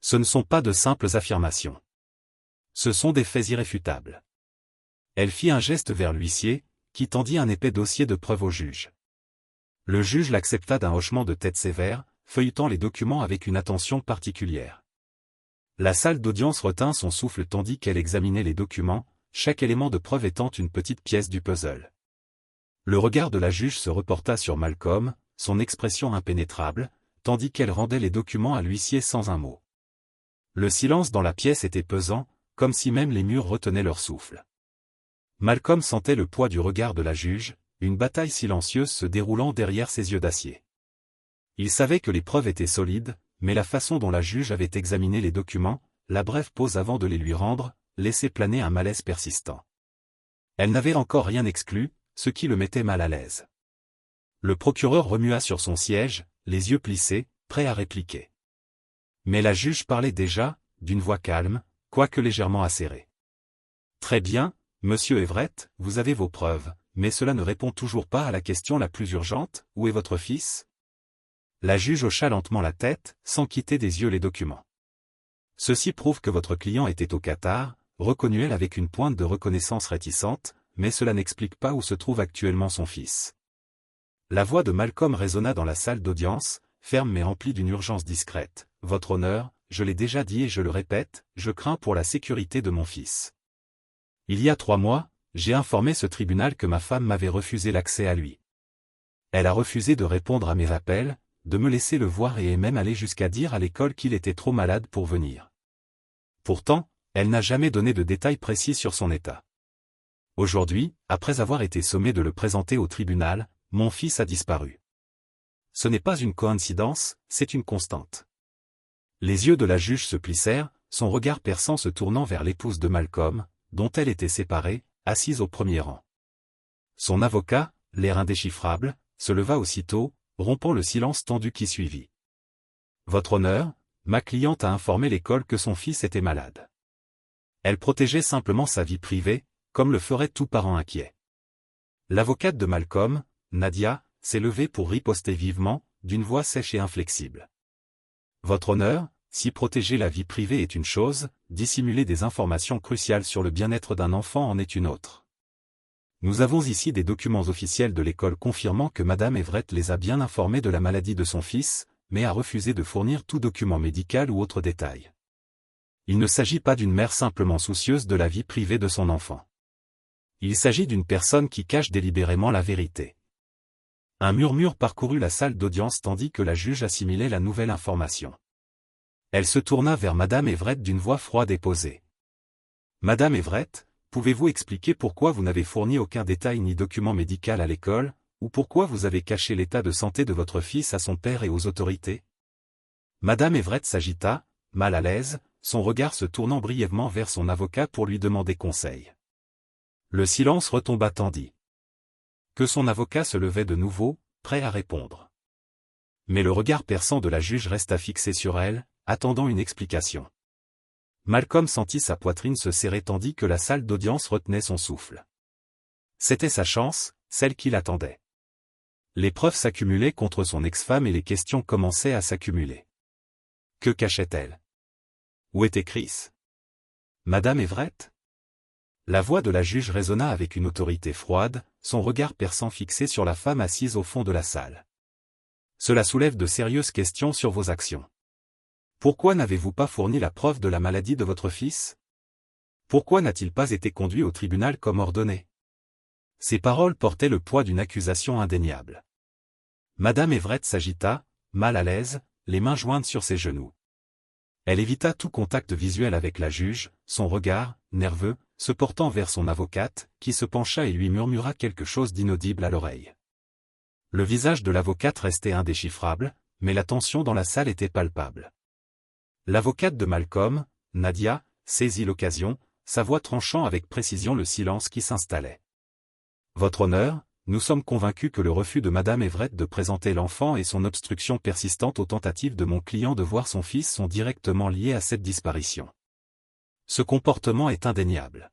Ce ne sont pas de simples affirmations. Ce sont des faits irréfutables. » Elle fit un geste vers l'huissier, qui tendit un épais dossier de preuves au juge. Le juge l'accepta d'un hochement de tête sévère, feuilletant les documents avec une attention particulière. La salle d'audience retint son souffle tandis qu'elle examinait les documents, chaque élément de preuve étant une petite pièce du puzzle. Le regard de la juge se reporta sur Malcolm, son expression impénétrable, tandis qu'elle rendait les documents à l'huissier sans un mot. Le silence dans la pièce était pesant, comme si même les murs retenaient leur souffle. Malcolm sentait le poids du regard de la juge, une bataille silencieuse se déroulant derrière ses yeux d'acier. Il savait que les preuves étaient solides, mais la façon dont la juge avait examiné les documents, la brève pause avant de les lui rendre, laissait planer un malaise persistant. Elle n'avait encore rien exclu, ce qui le mettait mal à l'aise. Le procureur remua sur son siège, les yeux plissés, prêt à répliquer. Mais la juge parlait déjà, d'une voix calme, quoique légèrement acérée. Très bien, monsieur Everett, vous avez vos preuves, mais cela ne répond toujours pas à la question la plus urgente, où est votre fils? La juge hocha lentement la tête, sans quitter des yeux les documents. Ceci prouve que votre client était au Qatar, reconnut-elle avec une pointe de reconnaissance réticente, mais cela n'explique pas où se trouve actuellement son fils. La voix de Malcolm résonna dans la salle d'audience, ferme mais remplie d'une urgence discrète. Votre honneur, je l'ai déjà dit et je le répète, je crains pour la sécurité de mon fils. Il y a 3 mois, j'ai informé ce tribunal que ma femme m'avait refusé l'accès à lui. Elle a refusé de répondre à mes appels, de me laisser le voir et est même allée jusqu'à dire à l'école qu'il était trop malade pour venir. Pourtant, elle n'a jamais donné de détails précis sur son état. Aujourd'hui, après avoir été sommé de le présenter au tribunal, mon fils a disparu. Ce n'est pas une coïncidence, c'est une constante. Les yeux de la juge se plissèrent, son regard perçant se tournant vers l'épouse de Malcolm, dont elle était séparée, assise au premier rang. Son avocat, l'air indéchiffrable, se leva aussitôt, rompant le silence tendu qui suivit. Votre honneur, ma cliente a informé l'école que son fils était malade. Elle protégeait simplement sa vie privée, comme le ferait tout parent inquiet. L'avocate de Malcolm, Nadia, s'est levée pour riposter vivement, d'une voix sèche et inflexible. Votre honneur, si protéger la vie privée est une chose, dissimuler des informations cruciales sur le bien-être d'un enfant en est une autre. Nous avons ici des documents officiels de l'école confirmant que Madame Everett les a bien informés de la maladie de son fils, mais a refusé de fournir tout document médical ou autre détail. Il ne s'agit pas d'une mère simplement soucieuse de la vie privée de son enfant. Il s'agit d'une personne qui cache délibérément la vérité. Un murmure parcourut la salle d'audience tandis que la juge assimilait la nouvelle information. Elle se tourna vers Madame Everett d'une voix froide et posée. Madame Everett, pouvez-vous expliquer pourquoi vous n'avez fourni aucun détail ni document médical à l'école, ou pourquoi vous avez caché l'état de santé de votre fils à son père et aux autorités? Madame Everett s'agita, mal à l'aise, son regard se tournant brièvement vers son avocat pour lui demander conseil. Le silence retomba tandis que son avocat se levait de nouveau, prêt à répondre. Mais le regard perçant de la juge resta fixé sur elle, attendant une explication. Malcolm sentit sa poitrine se serrer tandis que la salle d'audience retenait son souffle. C'était sa chance, celle qu'il attendait. Les preuves s'accumulaient contre son ex-femme et les questions commençaient à s'accumuler. Que cachait-elle? Où était Chris? Madame Everett? La voix de la juge résonna avec une autorité froide, son regard perçant fixé sur la femme assise au fond de la salle. Cela soulève de sérieuses questions sur vos actions. Pourquoi n'avez-vous pas fourni la preuve de la maladie de votre fils? Pourquoi n'a-t-il pas été conduit au tribunal comme ordonné? Ces paroles portaient le poids d'une accusation indéniable. Madame Everett s'agita, mal à l'aise, les mains jointes sur ses genoux. Elle évita tout contact visuel avec la juge, son regard, nerveux, se portant vers son avocate, qui se pencha et lui murmura quelque chose d'inaudible à l'oreille. Le visage de l'avocate restait indéchiffrable, mais la tension dans la salle était palpable. L'avocate de Malcolm, Nadia, saisit l'occasion, sa voix tranchant avec précision le silence qui s'installait. Votre honneur, nous sommes convaincus que le refus de Madame Everett de présenter l'enfant et son obstruction persistante aux tentatives de mon client de voir son fils sont directement liés à cette disparition. Ce comportement est indéniable.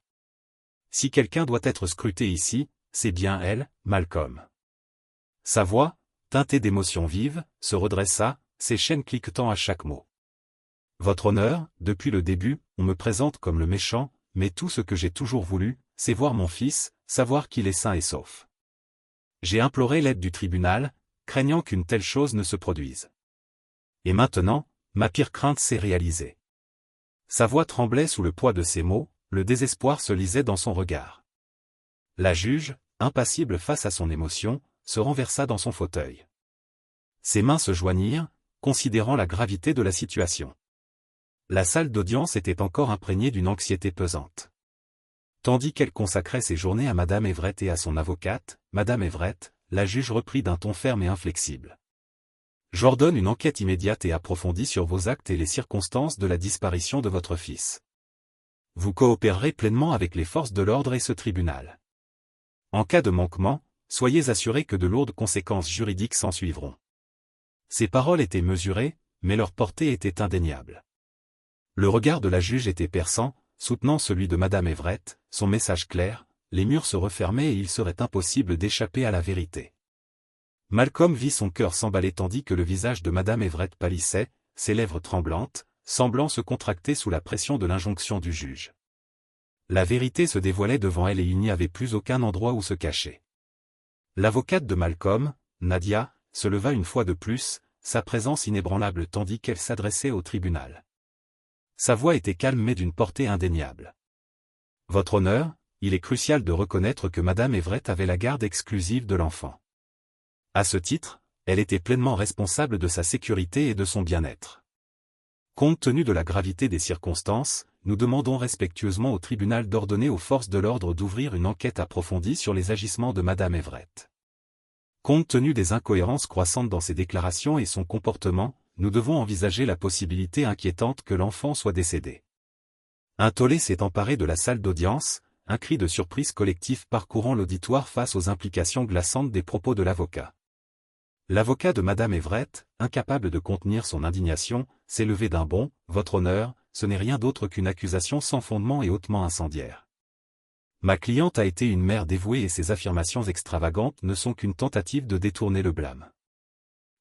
Si quelqu'un doit être scruté ici, c'est bien elle, Malcolm. Sa voix, teintée d'émotions vives, se redressa, ses chaînes cliquetant à chaque mot. Votre honneur, depuis le début, on me présente comme le méchant, mais tout ce que j'ai toujours voulu, c'est voir mon fils, savoir qu'il est sain et sauf. J'ai imploré l'aide du tribunal, craignant qu'une telle chose ne se produise. Et maintenant, ma pire crainte s'est réalisée. Sa voix tremblait sous le poids de ses mots, le désespoir se lisait dans son regard. La juge, impassible face à son émotion, se renversa dans son fauteuil. Ses mains se joignirent, considérant la gravité de la situation. La salle d'audience était encore imprégnée d'une anxiété pesante. Tandis qu'elle consacrait ses journées à Madame Everett et à son avocate, Madame Everett, la juge reprit d'un ton ferme et inflexible. J'ordonne une enquête immédiate et approfondie sur vos actes et les circonstances de la disparition de votre fils. Vous coopérerez pleinement avec les forces de l'ordre et ce tribunal. En cas de manquement, soyez assurés que de lourdes conséquences juridiques s'ensuivront. Ces paroles étaient mesurées, mais leur portée était indéniable. Le regard de la juge était perçant, soutenant celui de Madame Everett, son message clair, les murs se refermaient et il serait impossible d'échapper à la vérité. Malcolm vit son cœur s'emballer tandis que le visage de Madame Everett pâlissait, ses lèvres tremblantes, semblant se contracter sous la pression de l'injonction du juge. La vérité se dévoilait devant elle et il n'y avait plus aucun endroit où se cacher. L'avocate de Malcolm, Nadia, se leva une fois de plus, sa présence inébranlable tandis qu'elle s'adressait au tribunal. Sa voix était calme mais d'une portée indéniable. « Votre honneur, il est crucial de reconnaître que Madame Everett avait la garde exclusive de l'enfant. À ce titre, elle était pleinement responsable de sa sécurité et de son bien-être. Compte tenu de la gravité des circonstances, nous demandons respectueusement au tribunal d'ordonner aux forces de l'ordre d'ouvrir une enquête approfondie sur les agissements de Madame Everett. Compte tenu des incohérences croissantes dans ses déclarations et son comportement, nous devons envisager la possibilité inquiétante que l'enfant soit décédé. » Un tollé s'est emparé de la salle d'audience, un cri de surprise collectif parcourant l'auditoire face aux implications glaçantes des propos de l'avocat. L'avocat de Madame Everett, incapable de contenir son indignation, s'est levé d'un bond. « Votre honneur, ce n'est rien d'autre qu'une accusation sans fondement et hautement incendiaire. Ma cliente a été une mère dévouée et ses affirmations extravagantes ne sont qu'une tentative de détourner le blâme. »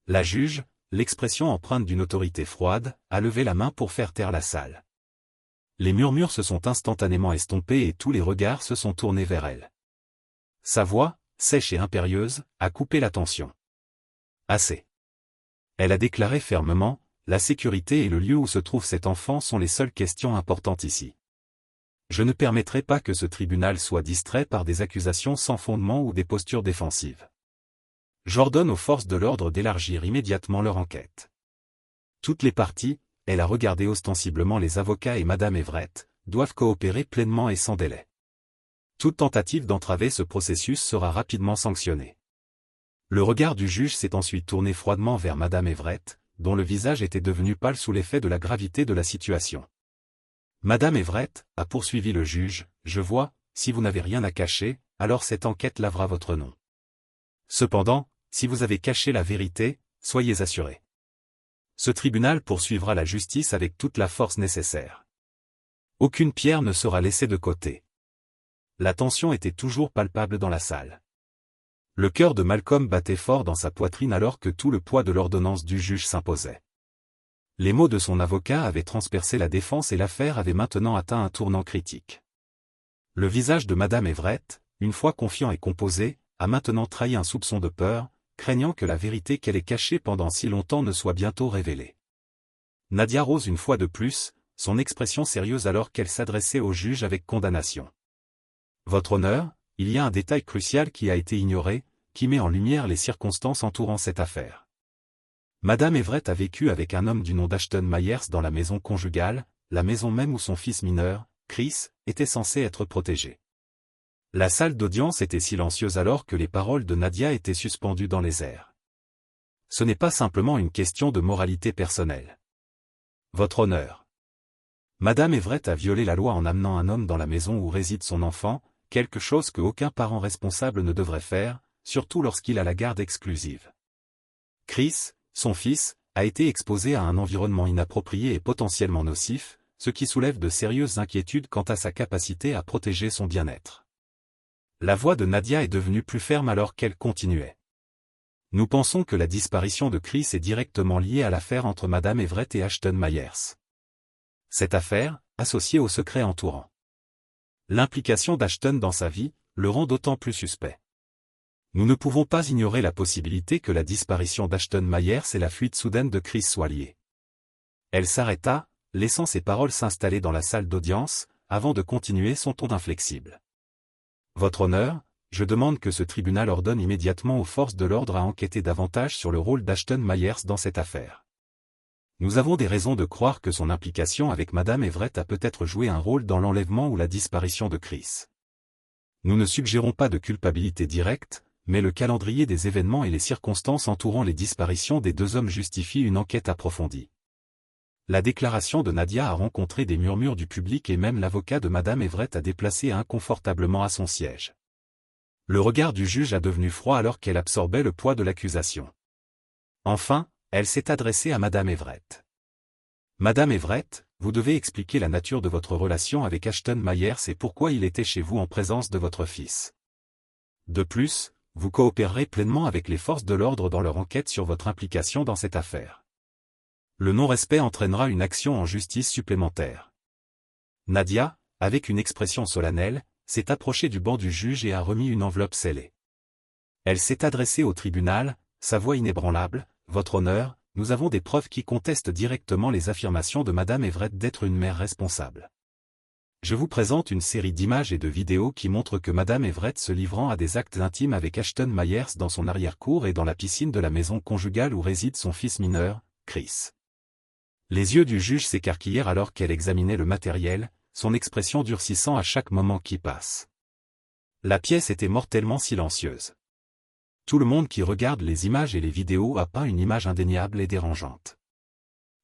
La juge, l'expression empreinte d'une autorité froide, a levé la main pour faire taire la salle. Les murmures se sont instantanément estompés et tous les regards se sont tournés vers elle. Sa voix, sèche et impérieuse, a coupé la tension. Assez. Elle a déclaré fermement, la sécurité et le lieu où se trouve cet enfant sont les seules questions importantes ici. Je ne permettrai pas que ce tribunal soit distrait par des accusations sans fondement ou des postures défensives. J'ordonne aux forces de l'ordre d'élargir immédiatement leur enquête. Toutes les parties, elle a regardé ostensiblement les avocats et Madame Everett, doivent coopérer pleinement et sans délai. Toute tentative d'entraver ce processus sera rapidement sanctionnée. Le regard du juge s'est ensuite tourné froidement vers Madame Everett, dont le visage était devenu pâle sous l'effet de la gravité de la situation. Madame Everett, a poursuivi le juge, je vois, si vous n'avez rien à cacher, alors cette enquête lavera votre nom. Cependant, si vous avez caché la vérité, soyez assurés. Ce tribunal poursuivra la justice avec toute la force nécessaire. Aucune pierre ne sera laissée de côté. La tension était toujours palpable dans la salle. Le cœur de Malcolm battait fort dans sa poitrine alors que tout le poids de l'ordonnance du juge s'imposait. Les mots de son avocat avaient transpercé la défense et l'affaire avait maintenant atteint un tournant critique. Le visage de Madame Everett, une fois confiant et composé, a maintenant trahi un soupçon de peur, craignant que la vérité qu'elle ait cachée pendant si longtemps ne soit bientôt révélée. Nadia rose une fois de plus, son expression sérieuse alors qu'elle s'adressait au juge avec condamnation. « Votre honneur, il y a un détail crucial qui a été ignoré, qui met en lumière les circonstances entourant cette affaire. Madame Everett a vécu avec un homme du nom d'Ashton Myers dans la maison conjugale, la maison même où son fils mineur, Chris, était censé être protégé. La salle d'audience était silencieuse alors que les paroles de Nadia étaient suspendues dans les airs. Ce n'est pas simplement une question de moralité personnelle. Votre honneur. Madame Everett a violé la loi en amenant un homme dans la maison où réside son enfant, quelque chose que aucun parent responsable ne devrait faire, surtout lorsqu'il a la garde exclusive. Chris, son fils, a été exposé à un environnement inapproprié et potentiellement nocif, ce qui soulève de sérieuses inquiétudes quant à sa capacité à protéger son bien-être. La voix de Nadia est devenue plus ferme alors qu'elle continuait. Nous pensons que la disparition de Chris est directement liée à l'affaire entre Madame Everett et Ashton Myers. Cette affaire, associée au secret entourant l'implication d'Ashton dans sa vie, le rend d'autant plus suspect. Nous ne pouvons pas ignorer la possibilité que la disparition d'Ashton Myers et la fuite soudaine de Chris soient liées. Elle s'arrêta, laissant ses paroles s'installer dans la salle d'audience, avant de continuer son ton inflexible. Votre honneur, je demande que ce tribunal ordonne immédiatement aux forces de l'ordre à enquêter davantage sur le rôle d'Ashton Myers dans cette affaire. Nous avons des raisons de croire que son implication avec Madame Everett a peut-être joué un rôle dans l'enlèvement ou la disparition de Chris. Nous ne suggérons pas de culpabilité directe, mais le calendrier des événements et les circonstances entourant les disparitions des deux hommes justifient une enquête approfondie. La déclaration de Nadia a rencontré des murmures du public et même l'avocat de Madame Everett a déplacé inconfortablement à son siège. Le regard du juge a devenu froid alors qu'elle absorbait le poids de l'accusation. Enfin, elle s'est adressée à Madame Everett. Madame Everett, vous devez expliquer la nature de votre relation avec Ashton Myers et pourquoi il était chez vous en présence de votre fils. De plus, vous coopérerez pleinement avec les forces de l'ordre dans leur enquête sur votre implication dans cette affaire. Le non-respect entraînera une action en justice supplémentaire. Nadia, avec une expression solennelle, s'est approchée du banc du juge et a remis une enveloppe scellée. Elle s'est adressée au tribunal, sa voix inébranlable, « Votre honneur, nous avons des preuves qui contestent directement les affirmations de Madame Everett d'être une mère responsable. Je vous présente une série d'images et de vidéos qui montrent que Madame Everett se livrant à des actes intimes avec Ashton Myers dans son arrière-cour et dans la piscine de la maison conjugale où réside son fils mineur, Chris. » Les yeux du juge s'écarquillèrent alors qu'elle examinait le matériel, son expression durcissant à chaque moment qui passe. La pièce était mortellement silencieuse. Tout le monde qui regarde les images et les vidéos a peint une image indéniable et dérangeante.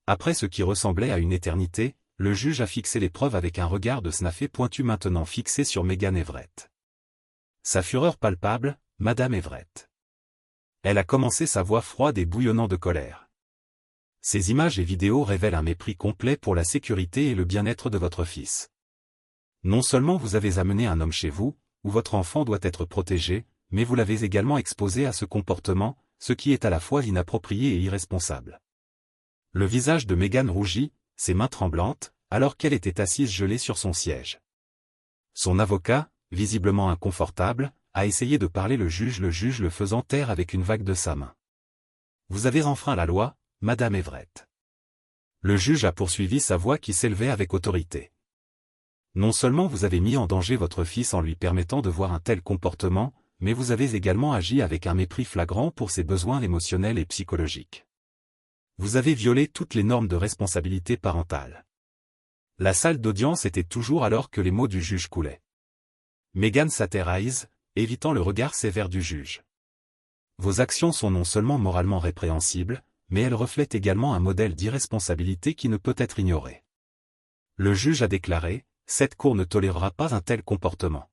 Après ce qui ressemblait à une éternité, le juge a fixé les preuves avec un regard de snaffé pointu maintenant fixé sur Megan Everett. Sa fureur palpable, Madame Everett. Elle a commencé sa voix froide et bouillonnant de colère. Ces images et vidéos révèlent un mépris complet pour la sécurité et le bien-être de votre fils. Non seulement vous avez amené un homme chez vous, où votre enfant doit être protégé, mais vous l'avez également exposé à ce comportement, ce qui est à la fois inapproprié et irresponsable. Le visage de Megan rougit, ses mains tremblantes, alors qu'elle était assise gelée sur son siège. Son avocat, visiblement inconfortable, a essayé de parler le juge le faisant taire avec une vague de sa main. Vous avez enfreint la loi, Madame Everett. Le juge a poursuivi sa voix qui s'élevait avec autorité. Non seulement vous avez mis en danger votre fils en lui permettant de voir un tel comportement, mais vous avez également agi avec un mépris flagrant pour ses besoins émotionnels et psychologiques. Vous avez violé toutes les normes de responsabilité parentale. La salle d'audience était toujours alors que les mots du juge coulaient. Megan s'atterrise, évitant le regard sévère du juge. Vos actions sont non seulement moralement répréhensibles, mais elles reflètent également un modèle d'irresponsabilité qui ne peut être ignoré. Le juge a déclaré, « Cette cour ne tolérera pas un tel comportement.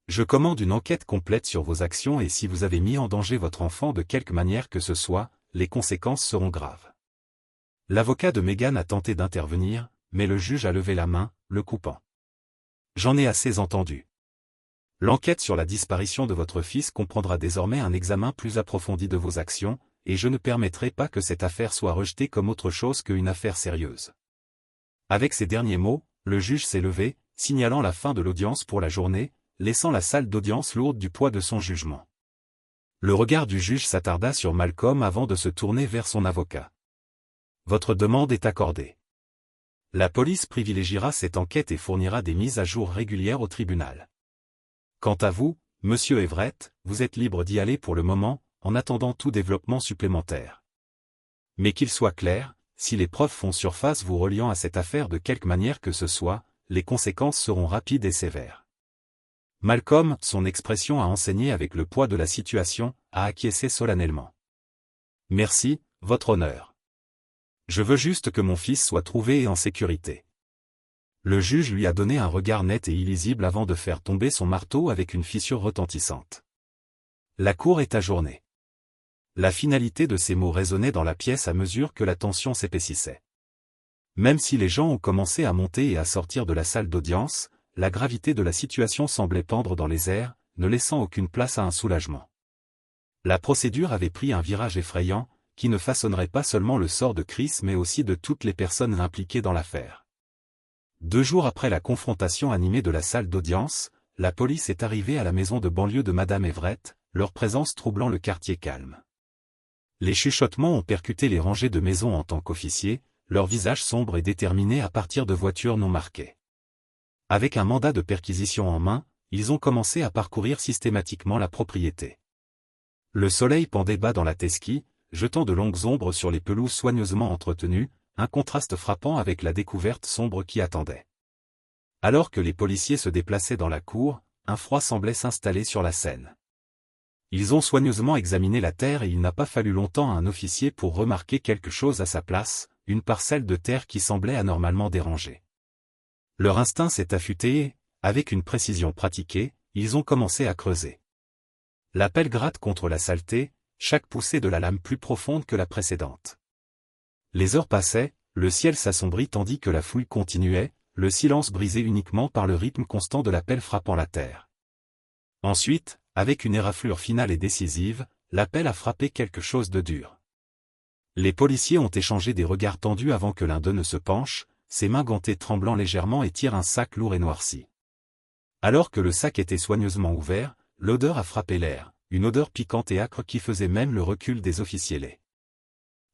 Je commande une enquête complète sur vos actions et si vous avez mis en danger votre enfant de quelque manière que ce soit, les conséquences seront graves. » L'avocat de Megan a tenté d'intervenir, mais le juge a levé la main, le coupant. « J'en ai assez entendu. L'enquête sur la disparition de votre fils comprendra désormais un examen plus approfondi de vos actions, et je ne permettrai pas que cette affaire soit rejetée comme autre chose qu'une affaire sérieuse. » Avec ces derniers mots, le juge s'est levé, signalant la fin de l'audience pour la journée, laissant la salle d'audience lourde du poids de son jugement. Le regard du juge s'attarda sur Malcolm avant de se tourner vers son avocat. « Votre demande est accordée. La police privilégiera cette enquête et fournira des mises à jour régulières au tribunal. Quant à vous, Monsieur Everett, vous êtes libre d'y aller pour le moment, en attendant tout développement supplémentaire. Mais qu'il soit clair, si les preuves font surface vous reliant à cette affaire de quelque manière que ce soit, les conséquences seront rapides et sévères. » Malcolm, son expression a enseigné avec le poids de la situation, a acquiescé solennellement. « Merci, votre honneur. Je veux juste que mon fils soit trouvé et en sécurité. » Le juge lui a donné un regard net et illisible avant de faire tomber son marteau avec une fissure retentissante. La cour est ajournée. La finalité de ces mots résonnait dans la pièce à mesure que la tension s'épaississait. Même si les gens ont commencé à monter et à sortir de la salle d'audience, la gravité de la situation semblait pendre dans les airs, ne laissant aucune place à un soulagement. La procédure avait pris un virage effrayant, qui ne façonnerait pas seulement le sort de Chris mais aussi de toutes les personnes impliquées dans l'affaire. 2 jours après la confrontation animée de la salle d'audience, la police est arrivée à la maison de banlieue de Madame Everett, leur présence troublant le quartier calme. Les chuchotements ont percuté les rangées de maisons en tant qu'officiers, leurs visages sombres et déterminés à partir de voitures non marquées. Avec un mandat de perquisition en main, ils ont commencé à parcourir systématiquement la propriété. Le soleil pendait bas dans la Tesquie, jetant de longues ombres sur les pelouses soigneusement entretenues, un contraste frappant avec la découverte sombre qui attendait. Alors que les policiers se déplaçaient dans la cour, un froid semblait s'installer sur la scène. Ils ont soigneusement examiné la terre et il n'a pas fallu longtemps à un officier pour remarquer quelque chose à sa place, une parcelle de terre qui semblait anormalement dérangée. Leur instinct s'est affûté et, avec une précision pratiquée, ils ont commencé à creuser. La pelle gratte contre la saleté, chaque poussée de la lame plus profonde que la précédente. Les heures passaient, le ciel s'assombrit tandis que la fouille continuait, le silence brisé uniquement par le rythme constant de la pelle frappant la terre. Ensuite, avec une éraflure finale et décisive, la pelle a frappé quelque chose de dur. Les policiers ont échangé des regards tendus avant que l'un d'eux ne se penche, ses mains gantées tremblant légèrement et tire un sac lourd et noirci. Alors que le sac était soigneusement ouvert, l'odeur a frappé l'air, une odeur piquante et âcre qui faisait même le recul des officiers laids.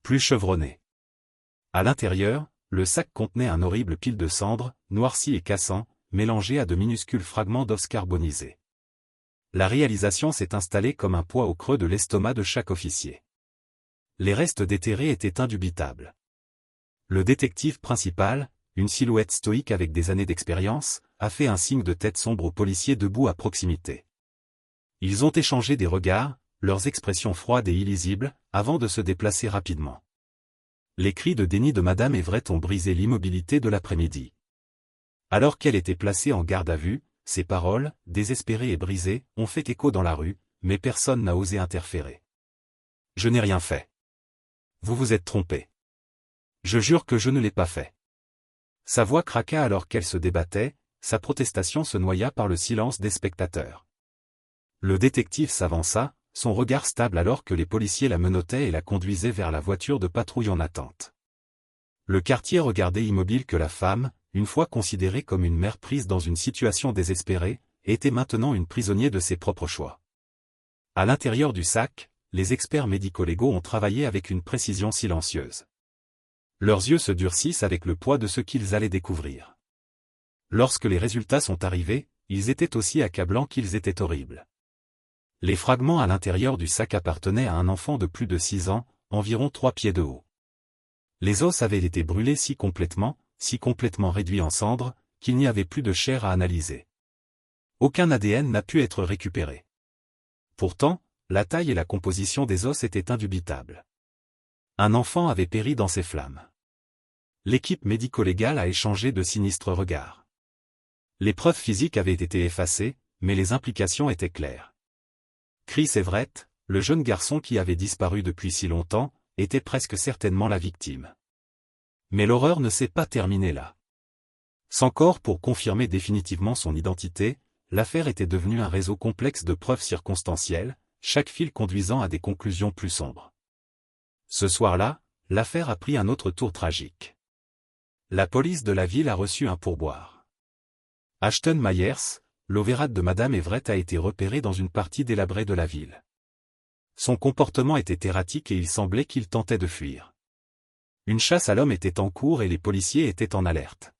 Plus chevronnés. À l'intérieur, le sac contenait un horrible pile de cendres, noirci et cassant, mélangé à de minuscules fragments d'os carbonisés. La réalisation s'est installée comme un poids au creux de l'estomac de chaque officier. Les restes déterrés étaient indubitables. Le détective principal, une silhouette stoïque avec des années d'expérience, a fait un signe de tête sombre aux policiers debout à proximité. Ils ont échangé des regards, leurs expressions froides et illisibles, avant de se déplacer rapidement. Les cris de déni de Madame Everett ont brisé l'immobilité de l'après-midi. Alors qu'elle était placée en garde à vue, ses paroles, désespérées et brisées, ont fait écho dans la rue, mais personne n'a osé interférer. « Je n'ai rien fait. Vous vous êtes trompé. Je jure que je ne l'ai pas fait. » Sa voix craqua alors qu'elle se débattait, sa protestation se noya par le silence des spectateurs. Le détective s'avança, son regard stable alors que les policiers la menottaient et la conduisaient vers la voiture de patrouille en attente. Le quartier regardait immobile que la femme, une fois considérée comme une mère prise dans une situation désespérée, était maintenant une prisonnière de ses propres choix. À l'intérieur du sac, les experts médico-légaux ont travaillé avec une précision silencieuse. Leurs yeux se durcissent avec le poids de ce qu'ils allaient découvrir. Lorsque les résultats sont arrivés, ils étaient aussi accablants qu'ils étaient horribles. Les fragments à l'intérieur du sac appartenaient à un enfant de plus de 6 ans, environ 3 pieds de haut. Les os avaient été brûlés si complètement réduits en cendres, qu'il n'y avait plus de chair à analyser. Aucun ADN n'a pu être récupéré. Pourtant, la taille et la composition des os étaient indubitables. Un enfant avait péri dans ces flammes. L'équipe médico-légale a échangé de sinistres regards. Les preuves physiques avaient été effacées, mais les implications étaient claires. Chris Everett, le jeune garçon qui avait disparu depuis si longtemps, était presque certainement la victime. Mais l'horreur ne s'est pas terminée là. Sans corps pour confirmer définitivement son identité, l'affaire était devenue un réseau complexe de preuves circonstancielles, chaque fil conduisant à des conclusions plus sombres. Ce soir-là, l'affaire a pris un autre tour tragique. La police de la ville a reçu un pourboire. Ashton Myers, l'ovérade de Madame Everett a été repéré dans une partie délabrée de la ville. Son comportement était erratique et il semblait qu'il tentait de fuir. Une chasse à l'homme était en cours et les policiers étaient en alerte.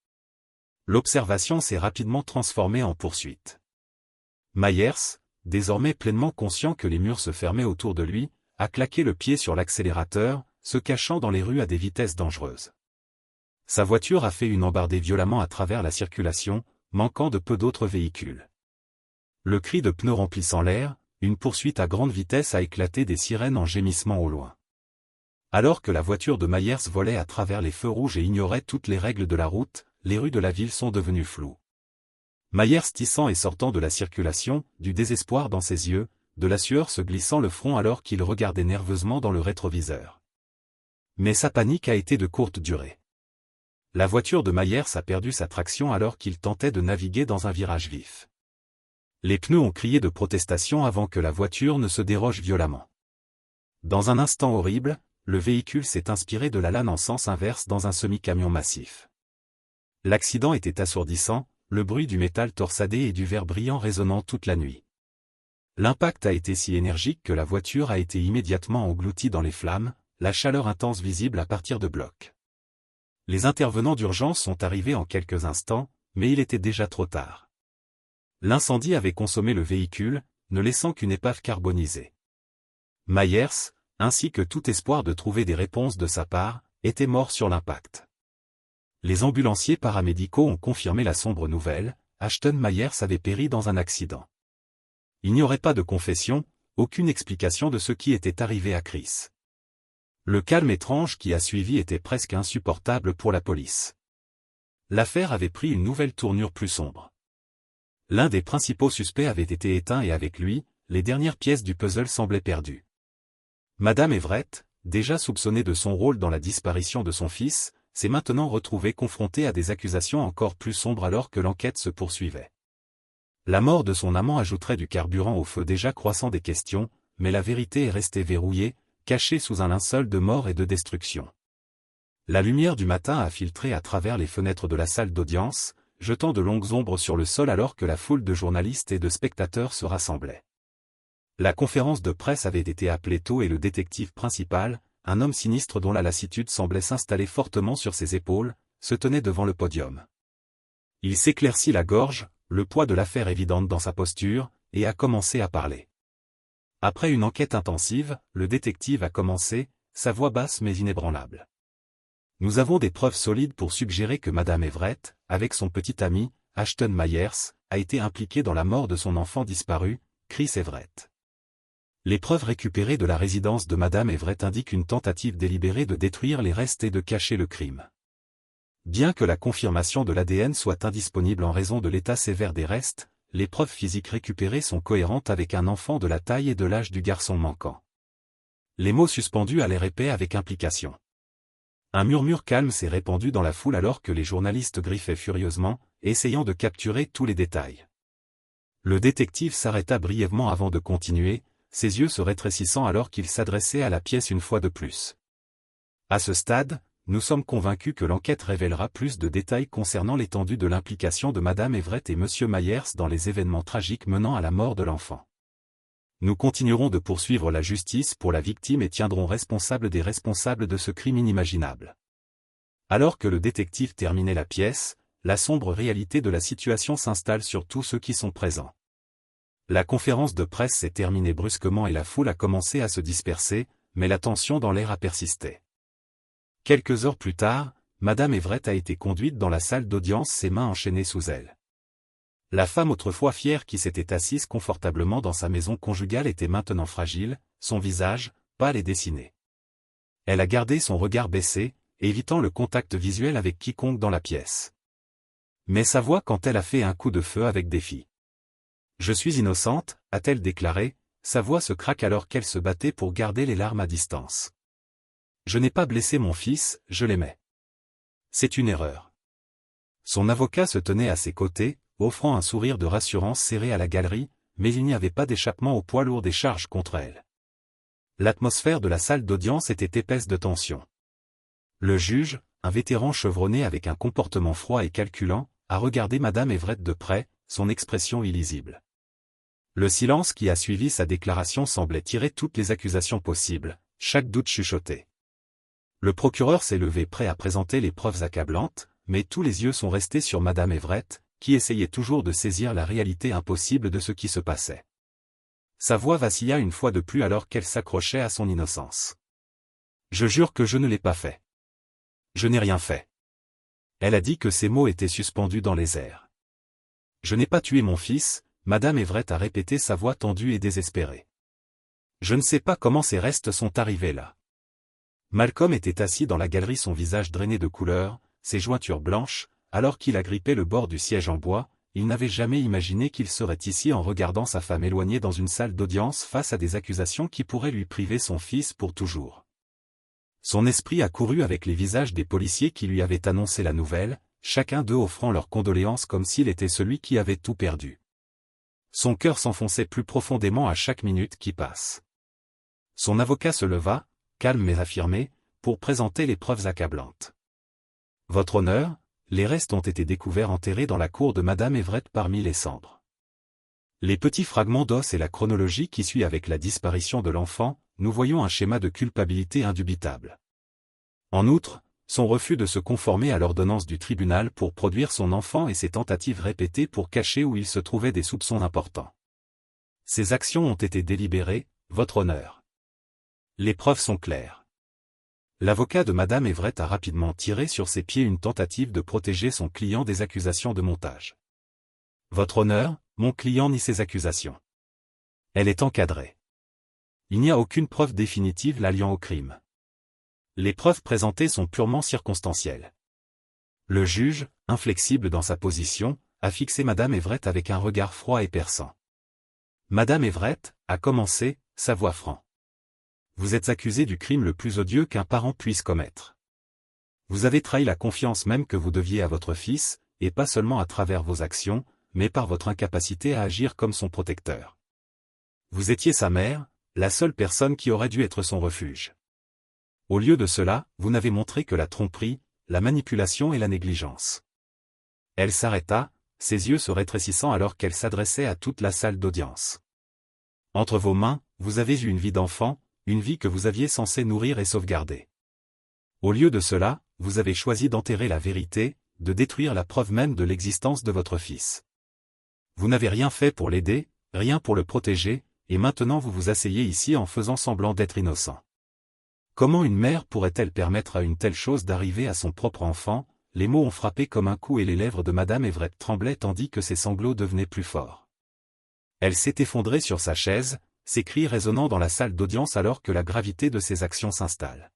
L'observation s'est rapidement transformée en poursuite. Myers, désormais pleinement conscient que les murs se fermaient autour de lui, a claqué le pied sur l'accélérateur, se cachant dans les rues à des vitesses dangereuses. Sa voiture a fait une embardée violemment à travers la circulation, manquant de peu d'autres véhicules. Le cri de pneus remplissant l'air, une poursuite à grande vitesse a éclaté des sirènes en gémissement au loin. Alors que la voiture de Myers volait à travers les feux rouges et ignorait toutes les règles de la route, les rues de la ville sont devenues floues. Myers tissant et sortant de la circulation, du désespoir dans ses yeux, de la sueur se glissant le front alors qu'il regardait nerveusement dans le rétroviseur. Mais sa panique a été de courte durée. La voiture de Myers a perdu sa traction alors qu'il tentait de naviguer dans un virage vif. Les pneus ont crié de protestation avant que la voiture ne se déroge violemment. Dans un instant horrible, le véhicule s'est inspiré de la lane en sens inverse dans un semi-camion massif. L'accident était assourdissant, le bruit du métal torsadé et du verre brillant résonnant toute la nuit. L'impact a été si énergique que la voiture a été immédiatement engloutie dans les flammes, la chaleur intense visible à partir de blocs. Les intervenants d'urgence sont arrivés en quelques instants, mais il était déjà trop tard. L'incendie avait consommé le véhicule, ne laissant qu'une épave carbonisée. Myers, ainsi que tout espoir de trouver des réponses de sa part, était mort sur l'impact. Les ambulanciers paramédicaux ont confirmé la sombre nouvelle, Ashton Myers avait péri dans un accident. Il n'y aurait pas de confession, aucune explication de ce qui était arrivé à Chris. Le calme étrange qui a suivi était presque insupportable pour la police. L'affaire avait pris une nouvelle tournure plus sombre. L'un des principaux suspects avait été éteint et avec lui, les dernières pièces du puzzle semblaient perdues. Madame Everett, déjà soupçonnée de son rôle dans la disparition de son fils, s'est maintenant retrouvée confrontée à des accusations encore plus sombres alors que l'enquête se poursuivait. La mort de son amant ajouterait du carburant au feu déjà croissant des questions, mais la vérité est restée verrouillée, cachée sous un linceul de mort et de destruction. La lumière du matin a filtré à travers les fenêtres de la salle d'audience, jetant de longues ombres sur le sol alors que la foule de journalistes et de spectateurs se rassemblait. La conférence de presse avait été appelée tôt et le détective principal, un homme sinistre dont la lassitude semblait s'installer fortement sur ses épaules, se tenait devant le podium. Il s'éclaircit la gorge, le poids de l'affaire évidente dans sa posture, et a commencé à parler. Après une enquête intensive, le détective a commencé, sa voix basse mais inébranlable. Nous avons des preuves solides pour suggérer que Madame Everett, avec son petit ami, Ashton Myers, a été impliquée dans la mort de son enfant disparu, Chris Everett. Les preuves récupérées de la résidence de Madame Everett indiquent une tentative délibérée de détruire les restes et de cacher le crime. Bien que la confirmation de l'ADN soit indisponible en raison de l'état sévère des restes, les preuves physiques récupérées sont cohérentes avec un enfant de la taille et de l'âge du garçon manquant. Les mots suspendus allaient épais avec implication. Un murmure calme s'est répandu dans la foule alors que les journalistes griffaient furieusement, essayant de capturer tous les détails. Le détective s'arrêta brièvement avant de continuer, ses yeux se rétrécissant alors qu'il s'adressait à la pièce une fois de plus. À ce stade, nous sommes convaincus que l'enquête révélera plus de détails concernant l'étendue de l'implication de Madame Everett et Monsieur Myers dans les événements tragiques menant à la mort de l'enfant. Nous continuerons de poursuivre la justice pour la victime et tiendrons responsables des responsables de ce crime inimaginable. Alors que le détective terminait la pièce, la sombre réalité de la situation s'installe sur tous ceux qui sont présents. La conférence de presse s'est terminée brusquement et la foule a commencé à se disperser, mais la tension dans l'air a persisté. Quelques heures plus tard, Madame Everett a été conduite dans la salle d'audience, ses mains enchaînées sous elle. La femme autrefois fière qui s'était assise confortablement dans sa maison conjugale était maintenant fragile, son visage, pâle et dessiné. Elle a gardé son regard baissé, évitant le contact visuel avec quiconque dans la pièce. Mais sa voix quand elle a fait un coup de feu avec défi. « Je suis innocente », a-t-elle déclaré, sa voix se craque alors qu'elle se battait pour garder les larmes à distance. « Je n'ai pas blessé mon fils, je l'aimais. C'est une erreur. » Son avocat se tenait à ses côtés, offrant un sourire de rassurance serré à la galerie, mais il n'y avait pas d'échappement au poids lourd des charges contre elle. L'atmosphère de la salle d'audience était épaisse de tension. Le juge, un vétéran chevronné avec un comportement froid et calculant, a regardé Madame Everett de près, son expression illisible. Le silence qui a suivi sa déclaration semblait tirer toutes les accusations possibles, chaque doute chuchoté. Le procureur s'est levé prêt à présenter les preuves accablantes, mais tous les yeux sont restés sur Madame Everett, qui essayait toujours de saisir la réalité impossible de ce qui se passait. Sa voix vacilla une fois de plus alors qu'elle s'accrochait à son innocence. « Je jure que je ne l'ai pas fait. Je n'ai rien fait. » Elle a dit que ces mots étaient suspendus dans les airs. « Je n'ai pas tué mon fils », Madame Everett a répété, sa voix tendue et désespérée. « Je ne sais pas comment ces restes sont arrivés là. » Malcolm était assis dans la galerie, son visage drainé de couleur, ses jointures blanches, alors qu'il agrippait le bord du siège en bois. Il n'avait jamais imaginé qu'il serait ici en regardant sa femme éloignée dans une salle d'audience face à des accusations qui pourraient lui priver son fils pour toujours. Son esprit a couru avec les visages des policiers qui lui avaient annoncé la nouvelle, chacun d'eux offrant leurs condoléances comme s'il était celui qui avait tout perdu. Son cœur s'enfonçait plus profondément à chaque minute qui passe. Son avocat se leva, calme mais affirmé, pour présenter les preuves accablantes. « Votre honneur, les restes ont été découverts enterrés dans la cour de Madame Everett parmi les cendres. Les petits fragments d'os et la chronologie qui suit avec la disparition de l'enfant, nous voyons un schéma de culpabilité indubitable. En outre, son refus de se conformer à l'ordonnance du tribunal pour produire son enfant et ses tentatives répétées pour cacher où il se trouvait des soupçons importants. Ces actions ont été délibérées, votre honneur. Les preuves sont claires. » L'avocat de Madame Everett a rapidement tiré sur ses pieds une tentative de protéger son client des accusations de montage. « Votre honneur, mon client nie ces accusations. Elle est encadrée. Il n'y a aucune preuve définitive l'alliant au crime. Les preuves présentées sont purement circonstancielles. » Le juge, inflexible dans sa position, a fixé Madame Everett avec un regard froid et perçant. Madame Everett, a commencé, sa voix franche. Vous êtes accusée du crime le plus odieux qu'un parent puisse commettre. Vous avez trahi la confiance même que vous deviez à votre fils, et pas seulement à travers vos actions, mais par votre incapacité à agir comme son protecteur. Vous étiez sa mère, la seule personne qui aurait dû être son refuge. Au lieu de cela, vous n'avez montré que la tromperie, la manipulation et la négligence. Elle s'arrêta, ses yeux se rétrécissant alors qu'elle s'adressait à toute la salle d'audience. Entre vos mains, vous avez eu une vie d'enfant, une vie que vous aviez censé nourrir et sauvegarder. Au lieu de cela, vous avez choisi d'enterrer la vérité, de détruire la preuve même de l'existence de votre fils. Vous n'avez rien fait pour l'aider, rien pour le protéger, et maintenant vous vous asseyez ici en faisant semblant d'être innocent. Comment une mère pourrait-elle permettre à une telle chose d'arriver à son propre enfant? Les mots ont frappé comme un coup et les lèvres de Madame Everett tremblaient tandis que ses sanglots devenaient plus forts. Elle s'est effondrée sur sa chaise, ses cris résonnant dans la salle d'audience alors que la gravité de ses actions s'installe.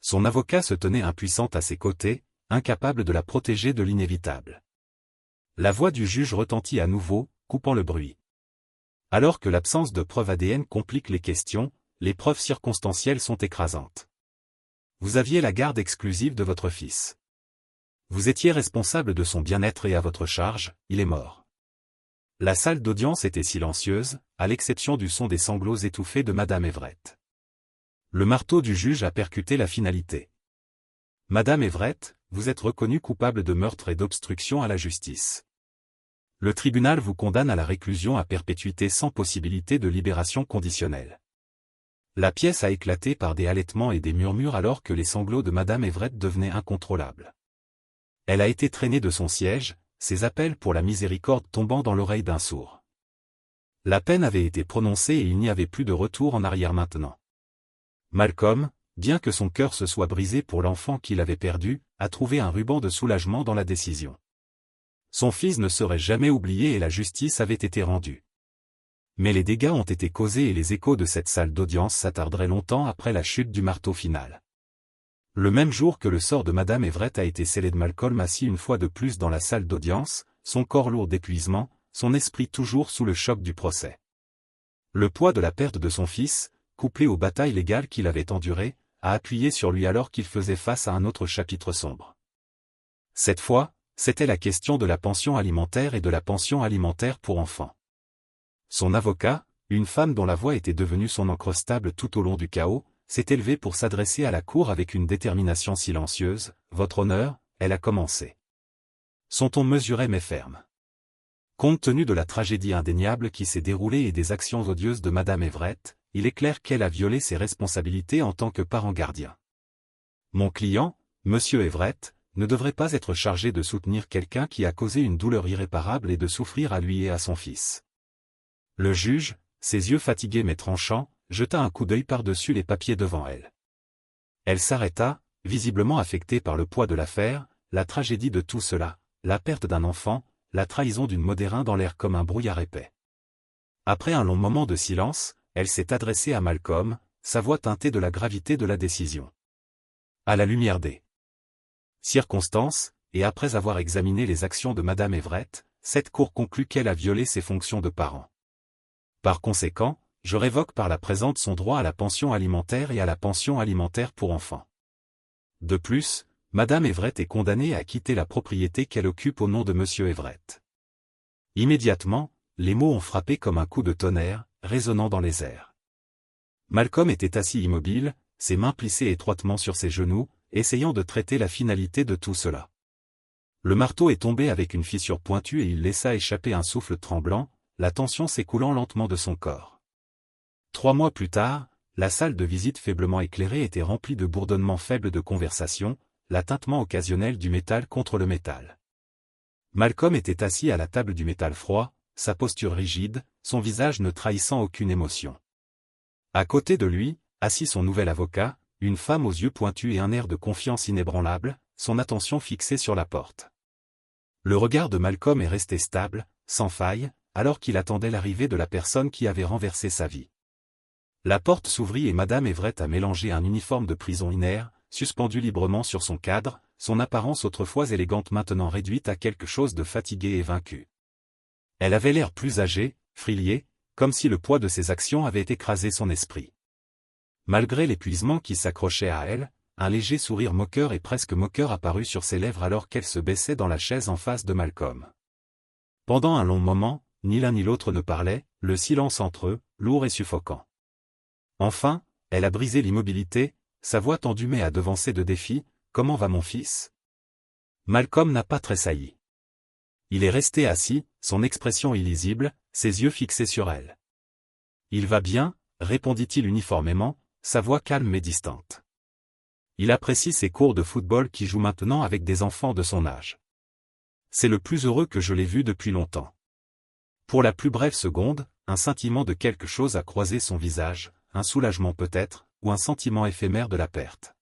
Son avocat se tenait impuissant à ses côtés, incapable de la protéger de l'inévitable. La voix du juge retentit à nouveau, coupant le bruit. Alors que l'absence de preuves ADN complique les questions, les preuves circonstancielles sont écrasantes. Vous aviez la garde exclusive de votre fils. Vous étiez responsable de son bien-être et à votre charge, il est mort. La salle d'audience était silencieuse, à l'exception du son des sanglots étouffés de Madame Everett. Le marteau du juge a percuté la finalité. Madame Everett, vous êtes reconnue coupable de meurtre et d'obstruction à la justice. Le tribunal vous condamne à la réclusion à perpétuité sans possibilité de libération conditionnelle. La pièce a éclaté par des halètements et des murmures alors que les sanglots de Madame Everett devenaient incontrôlables. Elle a été traînée de son siège, ses appels pour la miséricorde tombant dans l'oreille d'un sourd. La peine avait été prononcée et il n'y avait plus de retour en arrière maintenant. Malcolm, bien que son cœur se soit brisé pour l'enfant qu'il avait perdu, a trouvé un ruban de soulagement dans la décision. Son fils ne serait jamais oublié et la justice avait été rendue. Mais les dégâts ont été causés et les échos de cette salle d'audience s'attarderaient longtemps après la chute du marteau final. Le même jour que le sort de Madame Everett a été scellé, de Malcolm assis une fois de plus dans la salle d'audience, son corps lourd d'épuisement, son esprit toujours sous le choc du procès. Le poids de la perte de son fils, couplé aux batailles légales qu'il avait endurées, a appuyé sur lui alors qu'il faisait face à un autre chapitre sombre. Cette fois, c'était la question de la pension alimentaire et de la pension alimentaire pour enfants. Son avocat, une femme dont la voix était devenue son encre stable tout au long du chaos, s'est élevée pour s'adresser à la cour avec une détermination silencieuse. « Votre honneur », elle a commencé. Son ton mesuré mais ferme. Compte tenu de la tragédie indéniable qui s'est déroulée et des actions odieuses de Madame Everett, il est clair qu'elle a violé ses responsabilités en tant que parent gardien. Mon client, Monsieur Everett, ne devrait pas être chargé de soutenir quelqu'un qui a causé une douleur irréparable et de souffrir à lui et à son fils. Le juge, ses yeux fatigués mais tranchants, jeta un coup d'œil par-dessus les papiers devant elle. Elle s'arrêta, visiblement affectée par le poids de l'affaire, la tragédie de tout cela, la perte d'un enfant, la trahison d'une modérin dans l'air comme un brouillard épais. Après un long moment de silence, elle s'est adressée à Malcolm, sa voix teintée de la gravité de la décision. À la lumière des circonstances, et après avoir examiné les actions de Madame Everett, cette cour conclut qu'elle a violé ses fonctions de parent. Par conséquent, je révoque par la présente son droit à la pension alimentaire et à la pension alimentaire pour enfants. De plus, Madame Everett est condamnée à quitter la propriété qu'elle occupe au nom de Monsieur Everett. Immédiatement, les mots ont frappé comme un coup de tonnerre, résonnant dans les airs. Malcolm était assis immobile, ses mains plissées étroitement sur ses genoux, essayant de traiter la finalité de tout cela. Le marteau est tombé avec une fissure pointue et il laissa échapper un souffle tremblant, la tension s'écoulant lentement de son corps. 3 mois plus tard, la salle de visite faiblement éclairée était remplie de bourdonnements faibles de conversation, la tintement occasionnel du métal contre le métal. Malcolm était assis à la table du métal froid, sa posture rigide, son visage ne trahissant aucune émotion. À côté de lui, assis son nouvel avocat, une femme aux yeux pointus et un air de confiance inébranlable, son attention fixée sur la porte. Le regard de Malcolm est resté stable, sans faille, alors qu'il attendait l'arrivée de la personne qui avait renversé sa vie. La porte s'ouvrit et Madame Everett a mélangé un uniforme de prison inerte, suspendu librement sur son cadre, son apparence autrefois élégante maintenant réduite à quelque chose de fatigué et vaincu. Elle avait l'air plus âgée, friliée, comme si le poids de ses actions avait écrasé son esprit. Malgré l'épuisement qui s'accrochait à elle, un léger sourire moqueur et presque moqueur apparut sur ses lèvres alors qu'elle se baissait dans la chaise en face de Malcolm. Pendant un long moment, ni l'un ni l'autre ne parlait, le silence entre eux, lourd et suffocant. Enfin, elle a brisé l'immobilité, sa voix tendue mais a devancé de défi. « Comment va mon fils ?» Malcolm n'a pas tressailli. Il est resté assis, son expression illisible, ses yeux fixés sur elle. « Il va bien ?» répondit-il uniformément, sa voix calme mais distante. Il apprécie ses cours de football qui joue maintenant avec des enfants de son âge. C'est le plus heureux que je l'ai vu depuis longtemps. Pour la plus brève seconde, un sentiment de quelque chose a croisé son visage, un soulagement peut-être, ou un sentiment éphémère de la perte.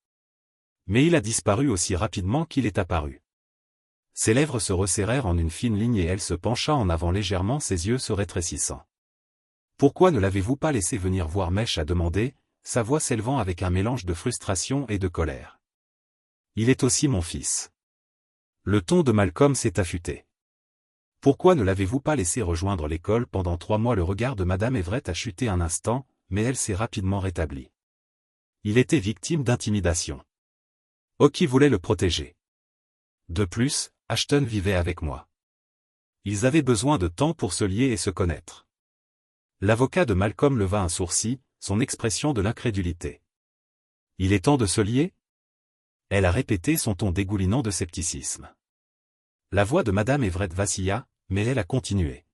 Mais il a disparu aussi rapidement qu'il est apparu. Ses lèvres se resserrèrent en une fine ligne et elle se pencha en avant légèrement, ses yeux se rétrécissant. « Pourquoi ne l'avez-vous pas laissé venir voir ?» Mèche a demandé, sa voix s'élevant avec un mélange de frustration et de colère. « Il est aussi mon fils. » Le ton de Malcolm s'est affûté. « Pourquoi ne l'avez-vous pas laissé rejoindre l'école pendant 3 mois ?» Le regard de Madame Everett a chuté un instant, mais elle s'est rapidement rétablie. Il était victime d'intimidation. Oki voulait le protéger. De plus, Ashton vivait avec moi. Ils avaient besoin de temps pour se lier et se connaître. L'avocat de Malcolm leva un sourcil, son expression de l'incrédulité. « Il est temps de se lier ?» Elle a répété, son ton dégoulinant de scepticisme. La voix de Madame Everett vacilla, mais elle a continué.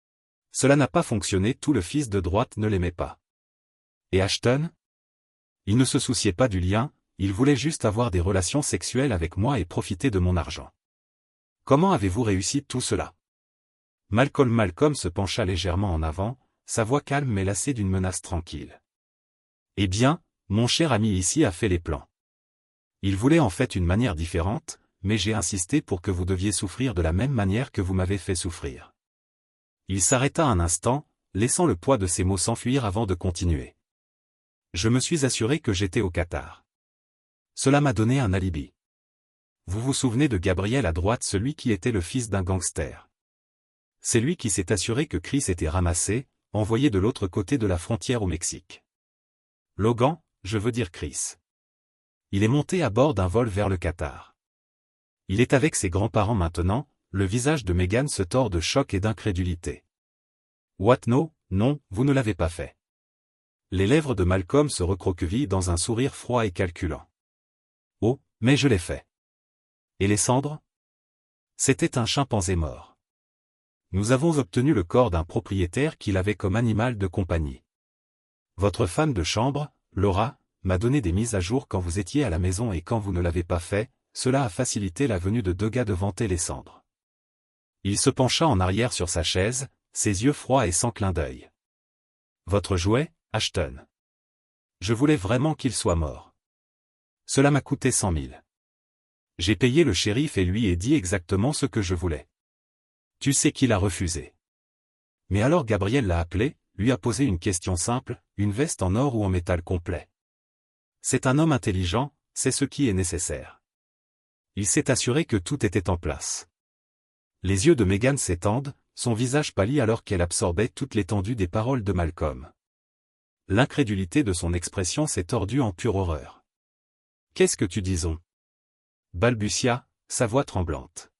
« Cela n'a pas fonctionné, tout le fils de droite ne l'aimait pas. Et Ashton ? Il ne se souciait pas du lien, il voulait juste avoir des relations sexuelles avec moi et profiter de mon argent. Comment avez-vous réussi tout cela ?» Malcolm se pencha légèrement en avant, sa voix calme mais lassée d'une menace tranquille. « Eh bien, mon cher ami ici a fait les plans. Il voulait en fait une manière différente, mais j'ai insisté pour que vous deviez souffrir de la même manière que vous m'avez fait souffrir. » Il s'arrêta un instant, laissant le poids de ses mots s'enfuir avant de continuer. « Je me suis assuré que j'étais au Qatar. Cela m'a donné un alibi. Vous vous souvenez de Gabriel à droite, celui qui était le fils d'un gangster. C'est lui qui s'est assuré que Chris était ramassé, envoyé de l'autre côté de la frontière au Mexique. Logan, je veux dire Chris. Il est monté à bord d'un vol vers le Qatar. Il est avec ses grands-parents maintenant. » Le visage de Megan se tord de choc et d'incrédulité. « What? No, non, vous ne l'avez pas fait. » Les lèvres de Malcolm se recroquevillent dans un sourire froid et calculant. « Oh, mais je l'ai fait. » Et les cendres ? C'était un chimpanzé mort. Nous avons obtenu le corps d'un propriétaire qui l'avait comme animal de compagnie. Votre femme de chambre, Laura, m'a donné des mises à jour quand vous étiez à la maison et quand vous ne l'avez pas fait, cela a facilité la venue de 2 gars de vanter les cendres. Il se pencha en arrière sur sa chaise, ses yeux froids et sans clin d'œil. Votre jouet, Ashton. Je voulais vraiment qu'il soit mort. Cela m'a coûté 100 000. J'ai payé le shérif et lui ai dit exactement ce que je voulais. Tu sais qu'il a refusé. Mais alors Gabriel l'a appelé, lui a posé une question simple, une veste en or ou en métal complet. C'est un homme intelligent, c'est ce qui est nécessaire. Il s'est assuré que tout était en place. Les yeux de Megan s'étendent, son visage pâlit alors qu'elle absorbait toute l'étendue des paroles de Malcolm. L'incrédulité de son expression s'est tordue en pure horreur. « Qu'est-ce que tu disons ?» balbutia, sa voix tremblante.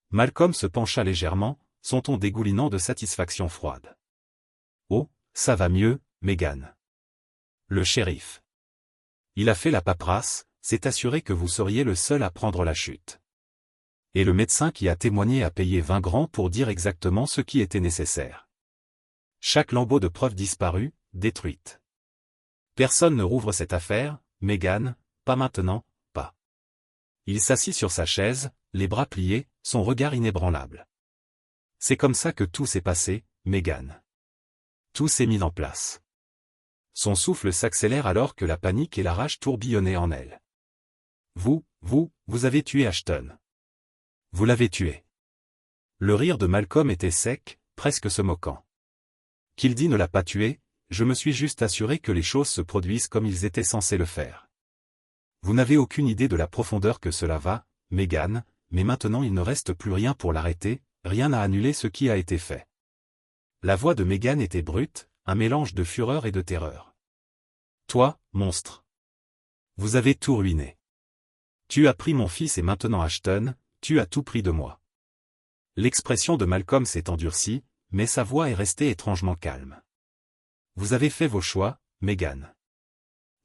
Malcolm se pencha légèrement, son ton dégoulinant de satisfaction froide. « Oh, ça va mieux, Megan. Le shérif. Il a fait la paperasse, s'est assuré que vous seriez le seul à prendre la chute. Et le médecin qui a témoigné a payé 20 grands pour dire exactement ce qui était nécessaire. Chaque lambeau de preuve disparu, détruite. Personne ne rouvre cette affaire, Megan, pas maintenant, pas. » Il s'assit sur sa chaise, les bras pliés, son regard inébranlable. « C'est comme ça que tout s'est passé, Megan. Tout s'est mis en place. » Son souffle s'accélère alors que la panique et la rage tourbillonnaient en elle. « Vous avez tué Ashton. Vous l'avez tué. » Le rire de Malcolm était sec, presque se moquant. « Kildee ne l'a pas tué, je me suis juste assuré que les choses se produisent comme ils étaient censés le faire. Vous n'avez aucune idée de la profondeur que cela va, Megan, mais maintenant il ne reste plus rien pour l'arrêter, rien à annuler ce qui a été fait. » La voix de Megan était brute, un mélange de fureur et de terreur. « Toi, monstre. Vous avez tout ruiné. Tu as pris mon fils et maintenant Ashton, tu as tout pris de moi. L'expression de Malcolm s'est endurcie, mais sa voix est restée étrangement calme. Vous avez fait vos choix, Meghan.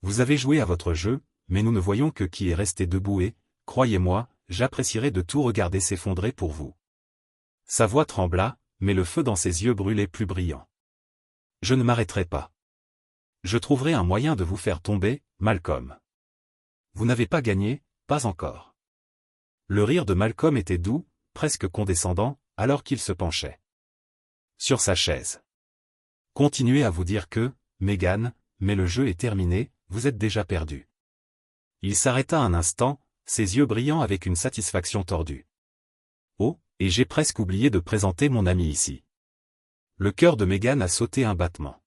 Vous avez joué à votre jeu, mais nous ne voyons que qui est resté debout et, croyez-moi, j'apprécierais de tout regarder s'effondrer pour vous. Sa voix trembla, mais le feu dans ses yeux brûlait plus brillant. Je ne m'arrêterai pas. Je trouverai un moyen de vous faire tomber, Malcolm. Vous n'avez pas gagné, pas encore. Le rire de Malcolm était doux, presque condescendant, alors qu'il se penchait sur sa chaise. Continuez à vous dire que, Meghan, mais le jeu est terminé, vous êtes déjà perdu. Il s'arrêta un instant, ses yeux brillant avec une satisfaction tordue. Oh, et j'ai presque oublié de présenter mon ami ici. Le cœur de Meghan a sauté un battement.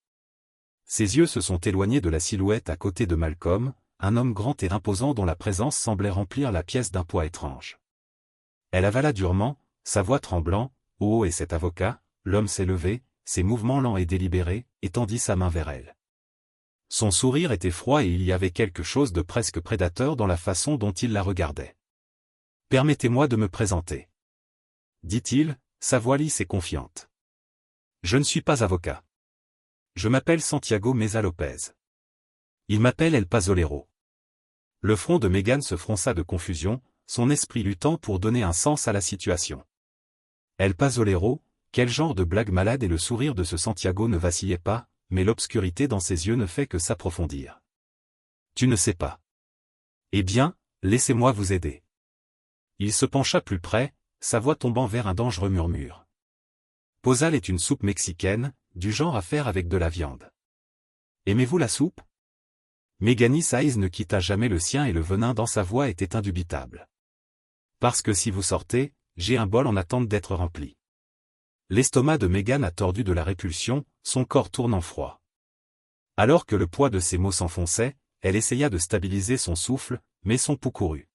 Ses yeux se sont éloignés de la silhouette à côté de Malcolm, un homme grand et imposant dont la présence semblait remplir la pièce d'un poids étrange. Elle avala durement, sa voix tremblant, « Oh, et cet avocat ?» L'homme s'est levé, ses mouvements lents et délibérés, et tendit sa main vers elle. Son sourire était froid et il y avait quelque chose de presque prédateur dans la façon dont il la regardait. « Permettez-moi de me présenter. » dit-il, sa voix lisse et confiante. « Je ne suis pas avocat. Je m'appelle Santiago Meza Lopez. Il m'appelle El Pazolero. » Le front de Meghan se fronça de confusion, son esprit luttant pour donner un sens à la situation. El Pazolero, quel genre de blague malade, et le sourire de ce Santiago ne vacillait pas, mais l'obscurité dans ses yeux ne fait que s'approfondir. Tu ne sais pas. Eh bien, laissez-moi vous aider. Il se pencha plus près, sa voix tombant vers un dangereux murmure. Pozole est une soupe mexicaine, du genre à faire avec de la viande. Aimez-vous la soupe? Meghani Saiz ne quitta jamais le sien et le venin dans sa voix était indubitable. Parce que si vous sortez, j'ai un bol en attente d'être rempli. L'estomac de Meghan a tordu de la répulsion, son corps tournant froid. Alors que le poids de ses mots s'enfonçait, elle essaya de stabiliser son souffle, mais son pouls courut.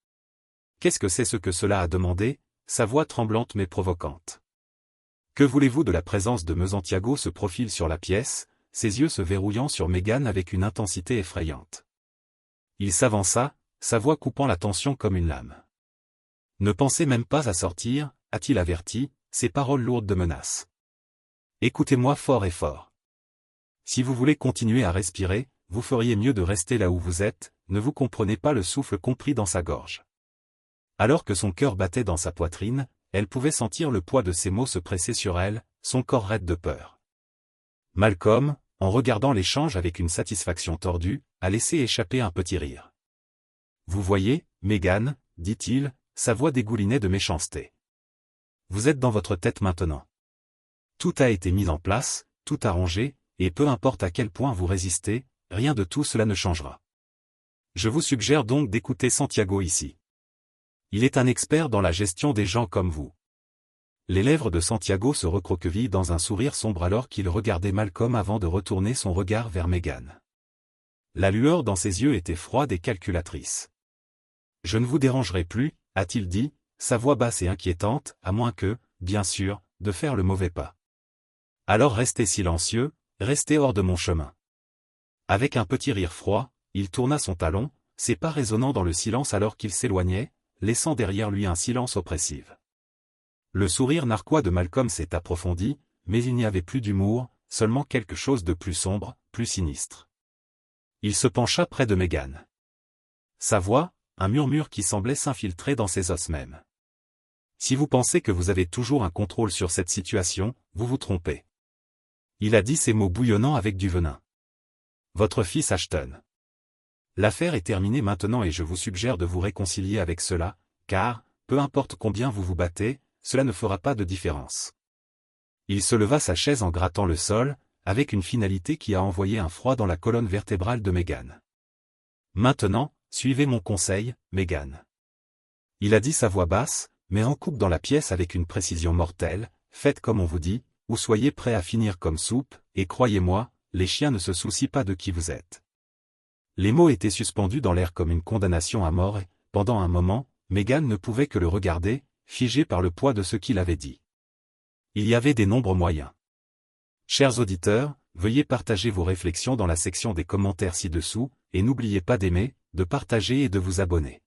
Qu'est-ce que c'est ce que cela a demandé, sa voix tremblante mais provocante. Que voulez-vous de la présence de me? Santiago se profile sur la pièce, ses yeux se verrouillant sur Meghan avec une intensité effrayante. Il s'avança, sa voix coupant la tension comme une lame. Ne pensez même pas à sortir, a-t-il averti, ses paroles lourdes de menaces. Écoutez-moi fort et fort. Si vous voulez continuer à respirer, vous feriez mieux de rester là où vous êtes, ne vous comprenez pas? Le souffle compris dans sa gorge. Alors que son cœur battait dans sa poitrine, elle pouvait sentir le poids de ses mots se presser sur elle, son corps raide de peur. Malcolm, en regardant l'échange avec une satisfaction tordue, a laissé échapper un petit rire. Vous voyez, Meghan, dit-il, sa voix dégoulinait de méchanceté. Vous êtes dans votre tête maintenant. Tout a été mis en place, tout arrangé, et peu importe à quel point vous résistez, rien de tout cela ne changera. Je vous suggère donc d'écouter Santiago ici. Il est un expert dans la gestion des gens comme vous. Les lèvres de Santiago se recroquevillent dans un sourire sombre alors qu'il regardait Malcolm avant de retourner son regard vers Meghan. La lueur dans ses yeux était froide et calculatrice. Je ne vous dérangerai plus, a-t-il dit, sa voix basse et inquiétante, à moins que, bien sûr, de faire le mauvais pas. Alors restez silencieux, restez hors de mon chemin. Avec un petit rire froid, il tourna son talon, ses pas résonnant dans le silence alors qu'il s'éloignait, laissant derrière lui un silence oppressif. Le sourire narquois de Malcolm s'est approfondi, mais il n'y avait plus d'humour, seulement quelque chose de plus sombre, plus sinistre. Il se pencha près de Meghan. Sa voix, un murmure qui semblait s'infiltrer dans ses os même. Si vous pensez que vous avez toujours un contrôle sur cette situation, vous vous trompez. Il a dit ces mots bouillonnants avec du venin. Votre fils Ashton. L'affaire est terminée maintenant et je vous suggère de vous réconcilier avec cela, car, peu importe combien vous vous battez, cela ne fera pas de différence. Il se leva sa chaise en grattant le sol, avec une finalité qui a envoyé un froid dans la colonne vertébrale de Meghan. Maintenant, suivez mon conseil, Meghan. Il a dit sa voix basse, mais en coupe dans la pièce avec une précision mortelle, faites comme on vous dit, ou soyez prêts à finir comme soupe, et croyez-moi, les chiens ne se soucient pas de qui vous êtes. Les mots étaient suspendus dans l'air comme une condamnation à mort et, pendant un moment, Meghan ne pouvait que le regarder, figé par le poids de ce qu'il avait dit. Il y avait des nombres moyens. Chers auditeurs, veuillez partager vos réflexions dans la section des commentaires ci-dessous, et n'oubliez pas d'aimer, de partager et de vous abonner.